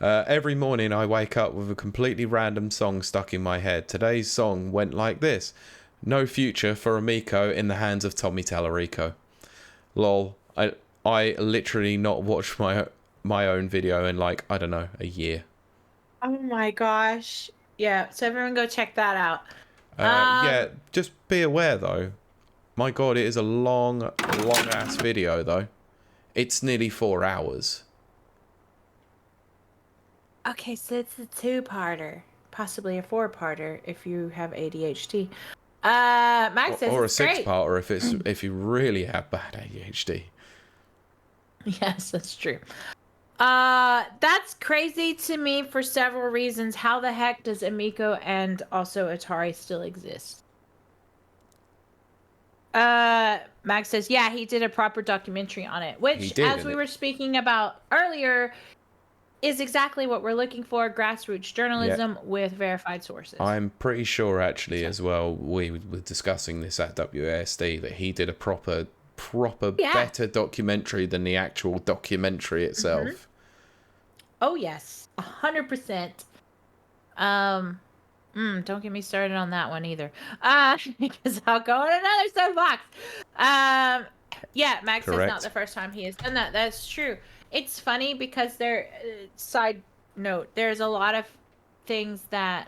every morning I wake up with a completely random song stuck in my head. Today's song went like this: "No future for Amico in the hands of Tommy Tallarico." Lol. I literally not watched my own video in, like, I don't know, a year. Oh my gosh. Yeah, so everyone go check that out. Yeah, just be aware though. My god, it is a long ass video though. It's nearly 4 hours. Okay, so it's a 2-parter, possibly a 4-parter if you have ADHD. Max says or a it's great. 6-parter if you really have bad ADHD. Yes, that's true. That's crazy to me for several reasons. How the heck does Amico and also Atari still exist? Max says, yeah, he did a proper documentary on it, which, as we were speaking about earlier, is exactly what we're looking for: grassroots journalism with verified sources. I'm pretty sure, actually, as well, we were discussing this at WASD, that he did a proper better documentary than the actual documentary itself. Mm-hmm. Oh yes, 100%. Don't get me started on that one either. Because I'll go on another soapbox. Yeah, Max says not the first time he has done that. That's true. It's funny because side note, there's a lot of things that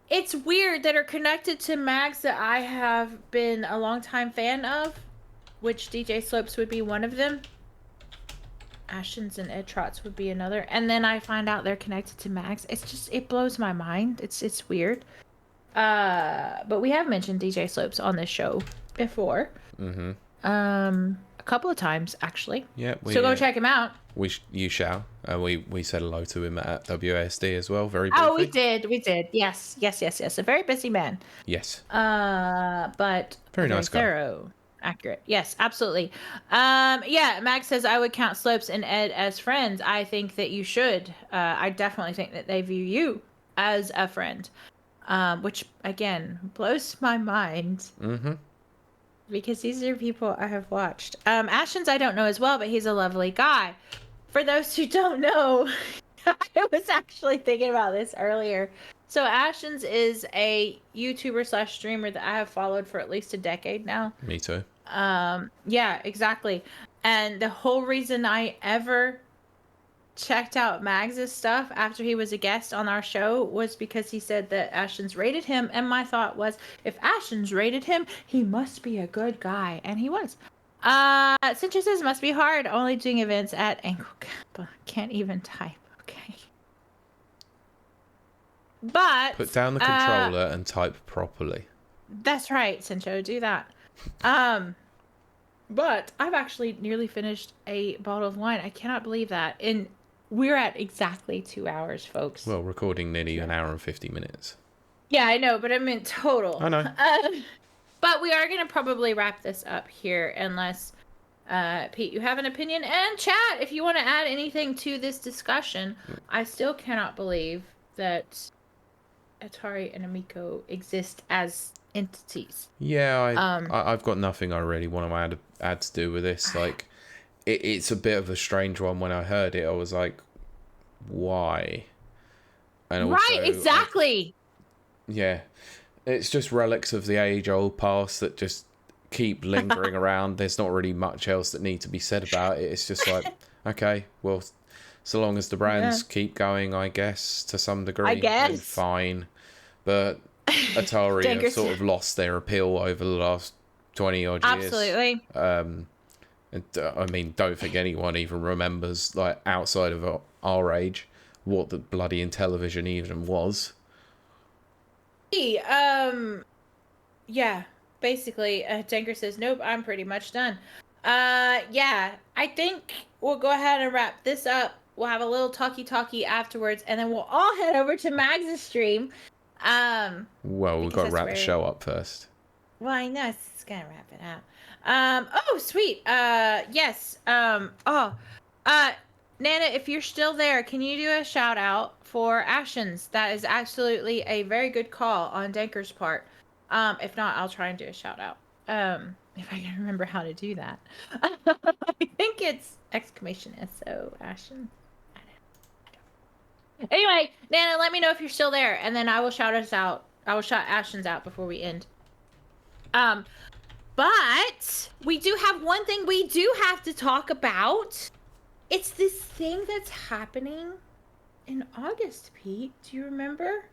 it's weird that are connected to Mags that I have been a longtime fan of, which DJ Slopes would be one of them. Ashens and Ed Trotz would be another. And then I find out they're connected to Mags. It blows my mind. It's weird. But we have mentioned DJ Slopes on this show before. Mm-hmm. A couple of times, actually. Yeah. So go check him out. You shall. We said hello to him at WASD as well, very briefly. Oh, we did. Yes. A very busy man. Yes. But very nice guy. Thorough. Accurate. Yes, absolutely. Yeah, Max says, I would count Slopes and Ed as friends. I think that you should. I definitely think that they view you as a friend. Which, again, blows my mind. Mm-hmm. Because these are people I have watched. Ashens I don't know as well, but he's a lovely guy. For those who don't know, I was actually thinking about this earlier. So Ashens is a YouTuber / streamer that I have followed for at least a decade now. Me too. Yeah, exactly. And the whole reason I ever checked out Mags' stuff after he was a guest on our show was because he said that Ashens rated him. And my thought was, if Ashens rated him, he must be a good guy. And he was. Cincher says, must be hard only doing events at Angle Cap. Can't even type. Okay. But Put down the controller and type properly. That's right, Sancho. Do that. But I've actually nearly finished a bottle of wine. I cannot believe that. And we're at exactly 2 hours, folks. Well, recording nearly an hour and 50 minutes. Yeah, I know, but I meant total. I know. But we are going to probably wrap this up here unless, Pete, you have an opinion. And chat, if you want to add anything to this discussion. I still cannot believe that Atari and Amico exist as entities. Yeah, I've got nothing I really want to add to do with this. Like, it's a bit of a strange one. When I heard it, I was like, why? And also, right, exactly. Yeah, it's just relics of the age-old past that just keep lingering around. There's not really much else that needs to be said about it. It's just like, okay, well, so long as the brands keep going, I guess, to some degree, then fine. But Atari have sort of lost their appeal over the last 20-odd years. Absolutely. And I mean, don't think anyone even remembers, like, outside of our age, what the bloody Intellivision even was. Yeah, basically, Denker says, nope, I'm pretty much done. Yeah, I think we'll go ahead and wrap this up. We'll have a little talkie afterwards, and then we'll all head over to Mags' stream. Well, we've got to wrap the show up first. Well, I know, it's gonna wrap it up. Oh, sweet. Yes. Nana, if you're still there, can you do a shout out for Ashens? That is absolutely a very good call on Denker's part. If not, I'll try and do a shout out. If I can remember how to do that. I think it's exclamation SO Ashens. Anyway, Nana, let me know if you're still there, and then I will shout us out. I will shout Ashens out before we end. But we do have one thing we do have to talk about. It's this thing that's happening in August, Pete. Do you remember?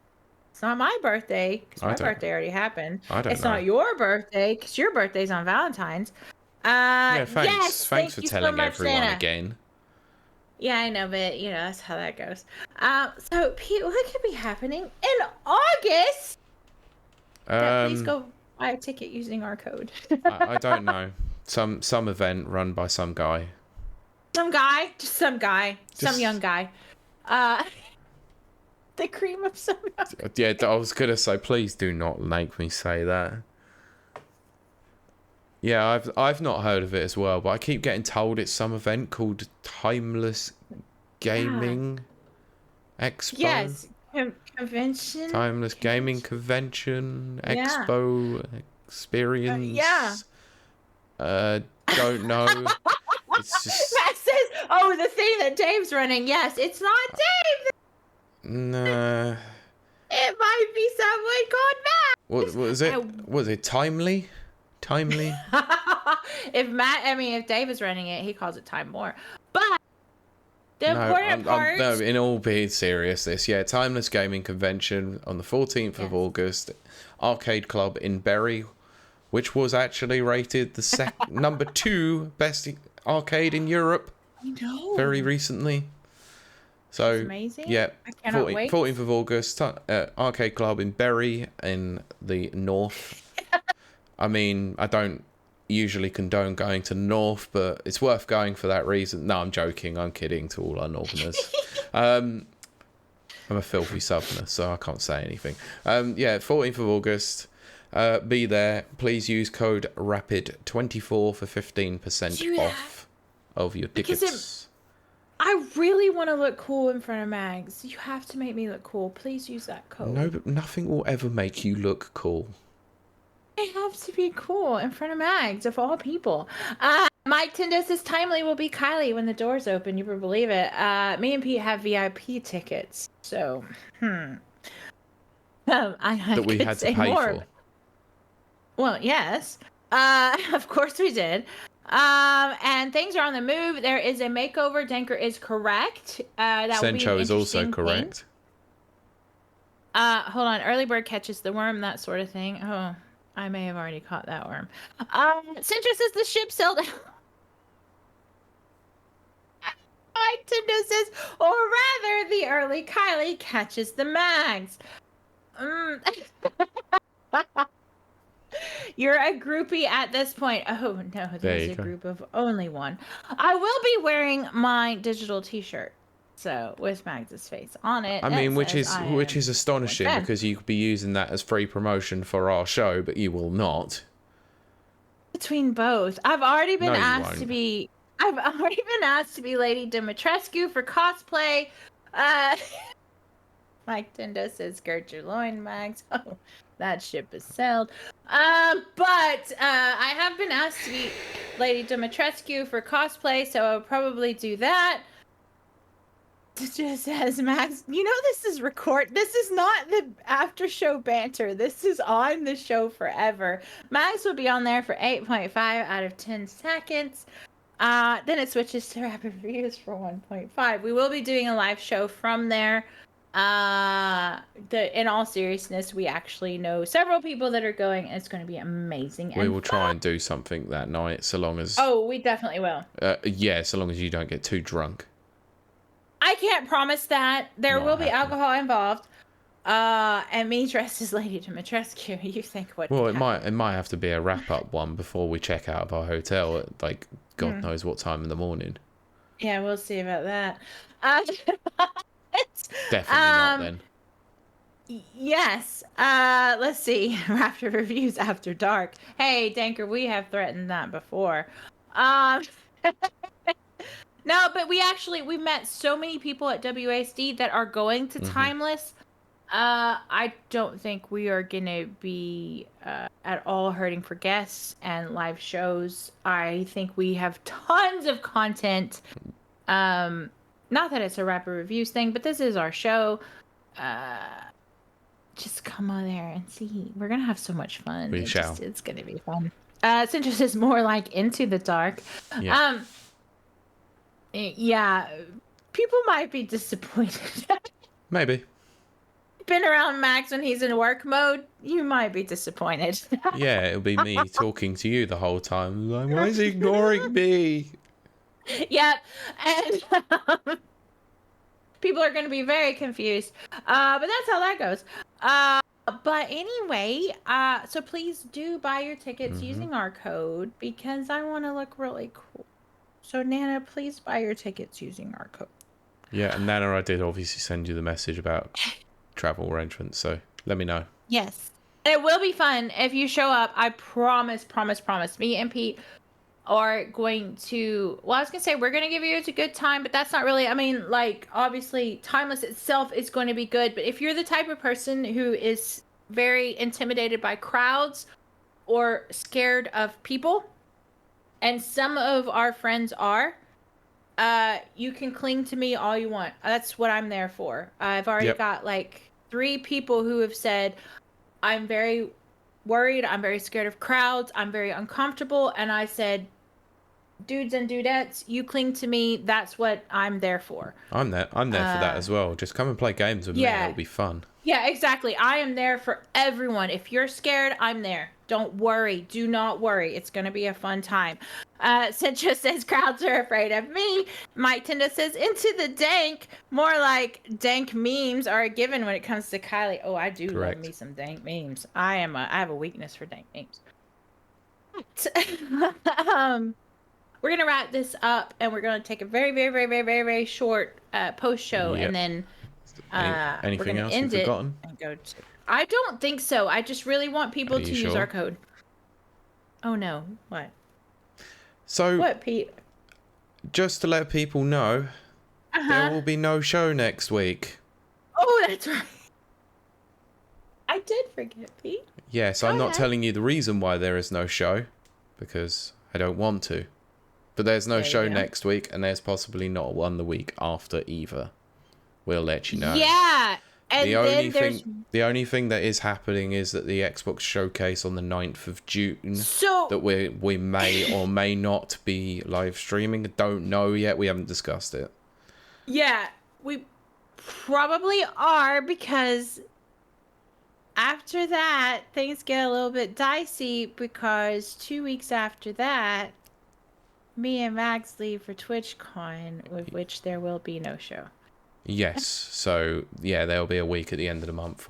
It's not my birthday, because my birthday already happened. It's not your birthday, because your birthday's on Valentine's. Yeah, thanks. Yes, thanks for telling everyone Santa. again. Yeah, I know, but, you know, that's how that goes. So, Pete, what could be happening in August? Please go buy a ticket using our code. I don't know. Some event run by some guy. Some guy. Some young guy. The cream of some young guy. Yeah, I was going to say, please do not make me say that. Yeah, I've not heard of it as well, but I keep getting told it's some event called Timeless Gaming Expo. Yes, convention. Timeless Gaming Convention Expo Experience. Don't know. It's just... Matt says, "Oh, the thing that Dave's running." Yes, it's not Dave. Nah. It might be someone called Matt. What was it? Was it Timely? If Dave is running it, he calls it Time More. But the important part. No, in all being seriousness, Timeless Gaming Convention on the 14th of August, Arcade Club in Bury, which was actually rated the number 2 best arcade in Europe. I know. Very recently. So that's amazing. Yeah, I cannot wait. 14th of August, Arcade Club in Bury in the north. I mean, I don't usually condone going to the north, but it's worth going for that reason. No, I'm joking. I'm kidding to all our northerners. I'm a filthy southerner, so I can't say anything. 14th of August. Be there. Please use code RAPID24 for 15% off of your tickets. I really want to look cool in front of Mags. You have to make me look cool. Please use that code. No, but nothing will ever make you look cool. I have to be cool in front of Mags, of all people. Mike Tindo says Timely will be Kiley when the doors open. You would believe it. Me and Pete have VIP tickets, so I that we had to pay for. Well, yes, of course we did. And things are on the move. There is a makeover. Denker is correct. Sencho is also correct. Hold on. Early bird catches the worm, that sort of thing. Oh, I may have already caught that worm. Sencho says the ship sailed. Tindo says, or rather, the early Kiley catches the Mags. You're a groupie at this point. Oh no, there's a group of only one. I will be wearing my digital T-shirt, so with Mags's face on it. I mean, which is astonishing because you could be using that as free promotion for our show, but you will not. Between both, I've already been asked to be. I've already been asked to be Lady Dimitrescu for cosplay. Mike Tindo says, "Skirt your loin, Mags." Oh, that ship has sailed. But I have been asked to be Lady Dimitrescu for cosplay, so I'll probably do that. Just says Max, you know this is This is not the after show banter. This is on the show forever. Max will be on there for 8.5 out of 10 seconds. Then it switches to rapid reviews for 1.5. We will be doing a live show from there. In all seriousness, we actually know several people that are going, and it's going to be amazing. We will try and do something that night, so long as. Oh, we definitely will. Yeah, so long as you don't get too drunk. I can't promise that. There will be alcohol involved. And me dressed as Lady Dimitrescu. You think what? Well, it might have to be a wrap up one before we check out of our hotel at like God knows what time in the morning. Yeah, we'll see about that. Definitely not then. Yes. Let's see. After reviews after dark. Hey, Danker, we have threatened that before. No, but we met so many people at WASD that are going to Timeless. I don't think we are gonna be at all hurting for guests and live shows. I think we have tons of content. Not that it's a rapid reviews thing, but this is our show. Just come on there and see. We're gonna have so much fun. We shall. It's gonna be fun. Since is more like Into the Dark. Yeah. Yeah, people might be disappointed. Maybe. Been around Max when he's in work mode, you might be disappointed. Yeah, it'll be me talking to you the whole time. Like, why is he ignoring me? Yep, and people are going to be very confused. But that's how that goes. But anyway, so please do buy your tickets using our code because I want to look really cool. So, Nana, please buy your tickets using our code. Yeah, and Nana, I did obviously send you the message about travel arrangements, so let me know. Yes. It will be fun if you show up. I promise. Me and Pete are going to... Well, I was going to say, we're going to give you a good time, but that's not really... I mean, like, obviously, Timeless itself is going to be good, but if you're the type of person who is very intimidated by crowds or scared of people... And some of our friends are. You can cling to me all you want. That's what I'm there for. I've already got like 3 people who have said, I'm very worried. I'm very scared of crowds. I'm very uncomfortable. And I said, dudes and dudettes, you cling to me. That's what I'm there for. I'm there for that as well. Just come and play games with me. It'll be fun. Yeah, exactly. I am there for everyone. If you're scared, I'm there. Don't worry. Do not worry. It's going to be a fun time. Cintra says crowds are afraid of me. Mike Tindo says into the dank. More like dank memes are a given when it comes to Kiley. Oh, I do love me some dank memes. I have a weakness for dank memes. We're going to wrap this up and we're going to take a very, very, very, very, very, very short post show and then anything else you've forgotten? I don't think so. I just really want people to use our code. Oh no, what? So what, Pete? Just to let people know, there will be no show next week. Oh, that's right. I did forget, Pete. Yes, I'm not telling you the reason why there is no show, because I don't want to. But there's no show next week, and there's possibly not one the week after either. We'll let you know. Yeah. And the only thing that is happening is that the Xbox showcase on the 9th of June that we may or may not be live streaming. Don't know yet. We haven't discussed it. Yeah, we probably are because after that things get a little bit dicey because 2 weeks after that me and Max leave for TwitchCon, with which there will be no show. Yes, so yeah, there'll be a week at the end of the month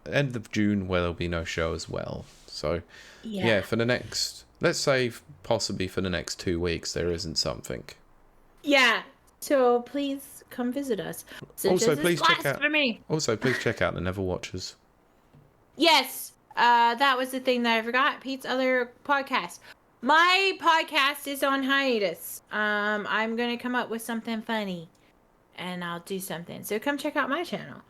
end of June where there'll be no show as well. So yeah, for the next, let's say possibly for the next 2 weeks, there isn't something. Yeah. So please come visit us. Also, please check out the Never Watchers. Yes, that was the thing that I forgot. Pete's other podcast. My podcast is on hiatus. I'm gonna come up with something funny, and I'll do something. So come check out my channel.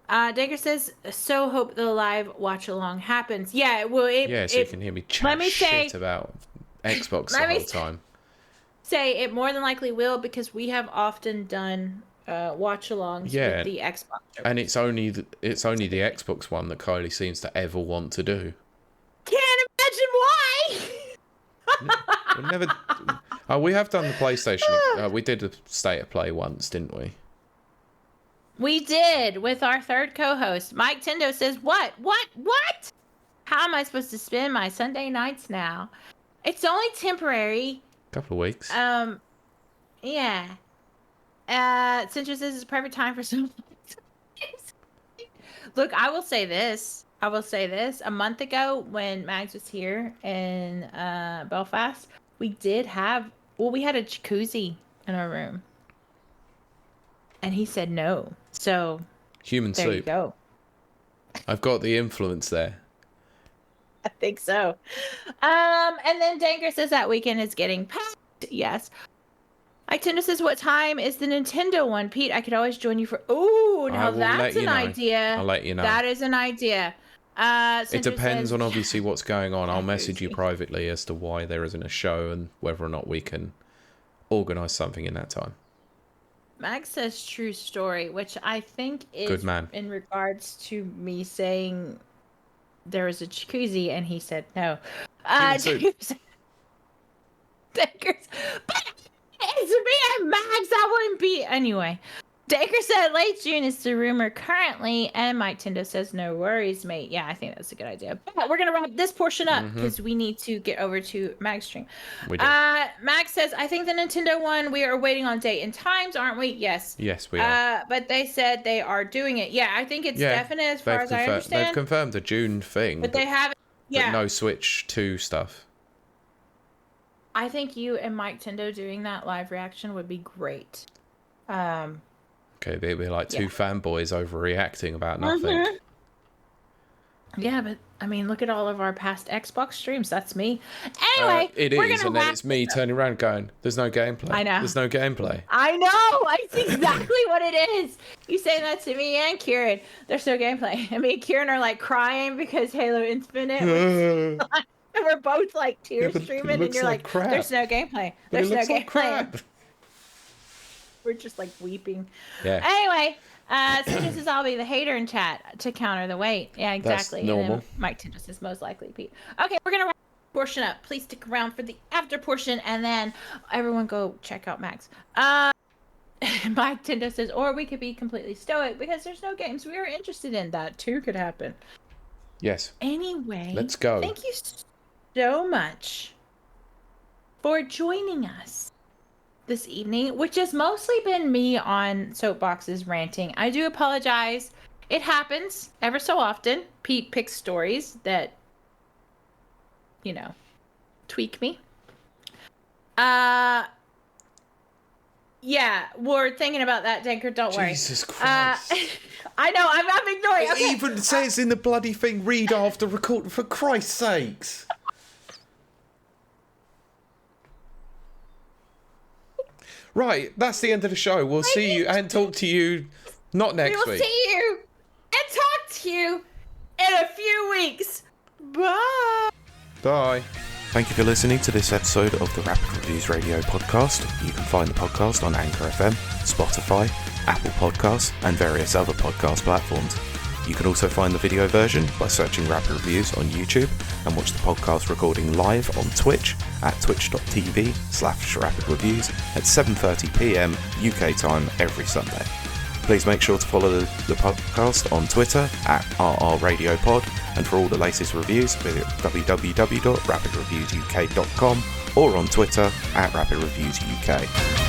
Dagger says, so hope the live watch along happens. Yeah, well, you can hear me chat shit about Xbox the whole time. Say it more than likely will, because we have often done watch alongs with the Xbox. And it's only the Xbox one that Kiley seems to ever want to do. Can't imagine why. We never. We have done the PlayStation. We did a state of play once, didn't we? We did, with our third co-host. Mike Tendo says, what? How am I supposed to spend my Sunday nights now? It's only temporary. Couple of weeks. Yeah. Since this is a perfect time for some. Look, I will say this. A month ago, when Mags was here in Belfast, we had a jacuzzi in our room. And he said no. So human there soup. You go. I've got the influence there. I think so. And then Danger says that weekend is getting packed. Yes. Nintendo says, what time is the Nintendo one? Pete, I could always join you for... Ooh, now that's an idea. I'll let you know. That is an idea. It depends on obviously what's going on. I'll message you privately as to why there isn't a show and whether or not we can organise something in that time. Max says true story, which I think is good man. In regards to me saying there was a jacuzzi and he said no. But it's me and Max. I wouldn't be anyway. Dacre said late June is the rumor currently, and Mike Tendo says no worries, mate. Yeah, I think that's a good idea. But we're gonna wrap this portion up because we need to get over to Mag's stream. We do. Max says, I think the Nintendo one, we are waiting on date and times, aren't we? Yes. Yes, we are. But they said they are doing it. Yeah, I think it's definite as far as I understand. They've confirmed a June thing, but they haven't. Yeah. But no Switch 2 stuff. I think you and Mike Tendo doing that live reaction would be great. Okay, they'd be like two fanboys overreacting about nothing. Yeah, but I mean, look at all of our past Xbox streams. That's me. Anyway, it is, and then it's me turning around going, "There's no gameplay." I know. There's no gameplay. I know. That's exactly what it is. You say that to me and Kieran. There's no gameplay. And me and Kieran are like crying because Halo Infinite. And we're both like tear streaming, and you're like, crap. There's no gameplay. There's no gameplay. We're just like weeping. Yeah. Anyway, so this is I'll be the hater in chat to counter the weight. Yeah, exactly. That's normal. Mike Tindus is most likely Pete. Okay, we're gonna wrap the portion up. Please stick around for the after portion, and then everyone go check out Max. Mike Tindus says, or we could be completely stoic because there's no games we are interested in. That too could happen. Yes. Anyway, let's go. Thank you so much for joining us this evening, which has mostly been me on soapboxes ranting. I do apologize. It happens ever so often. Pete picks stories that, tweak me. Yeah, we're thinking about that, Denker. Don't worry. Jesus Christ. I know, I'm ignoring. It even says in the bloody thing, read after record, for Christ's sakes. Right, that's the end of the show. We'll see you and talk to you not next week. We'll see you and talk to you in a few weeks. Bye. Bye. Thank you for listening to this episode of the Rapid Reviews Radio podcast. You can find the podcast on Anchor FM, Spotify, Apple Podcasts, and various other podcast platforms. You can also find the video version by searching Rapid Reviews on YouTube and watch the podcast recording live on Twitch at twitch.tv/rapidreviews at 7:30pm UK time every Sunday. Please make sure to follow the podcast on Twitter at RRRadiopod, and for all the latest reviews, visit www.rapidreviewsuk.com or on Twitter at RapidReviewsUK.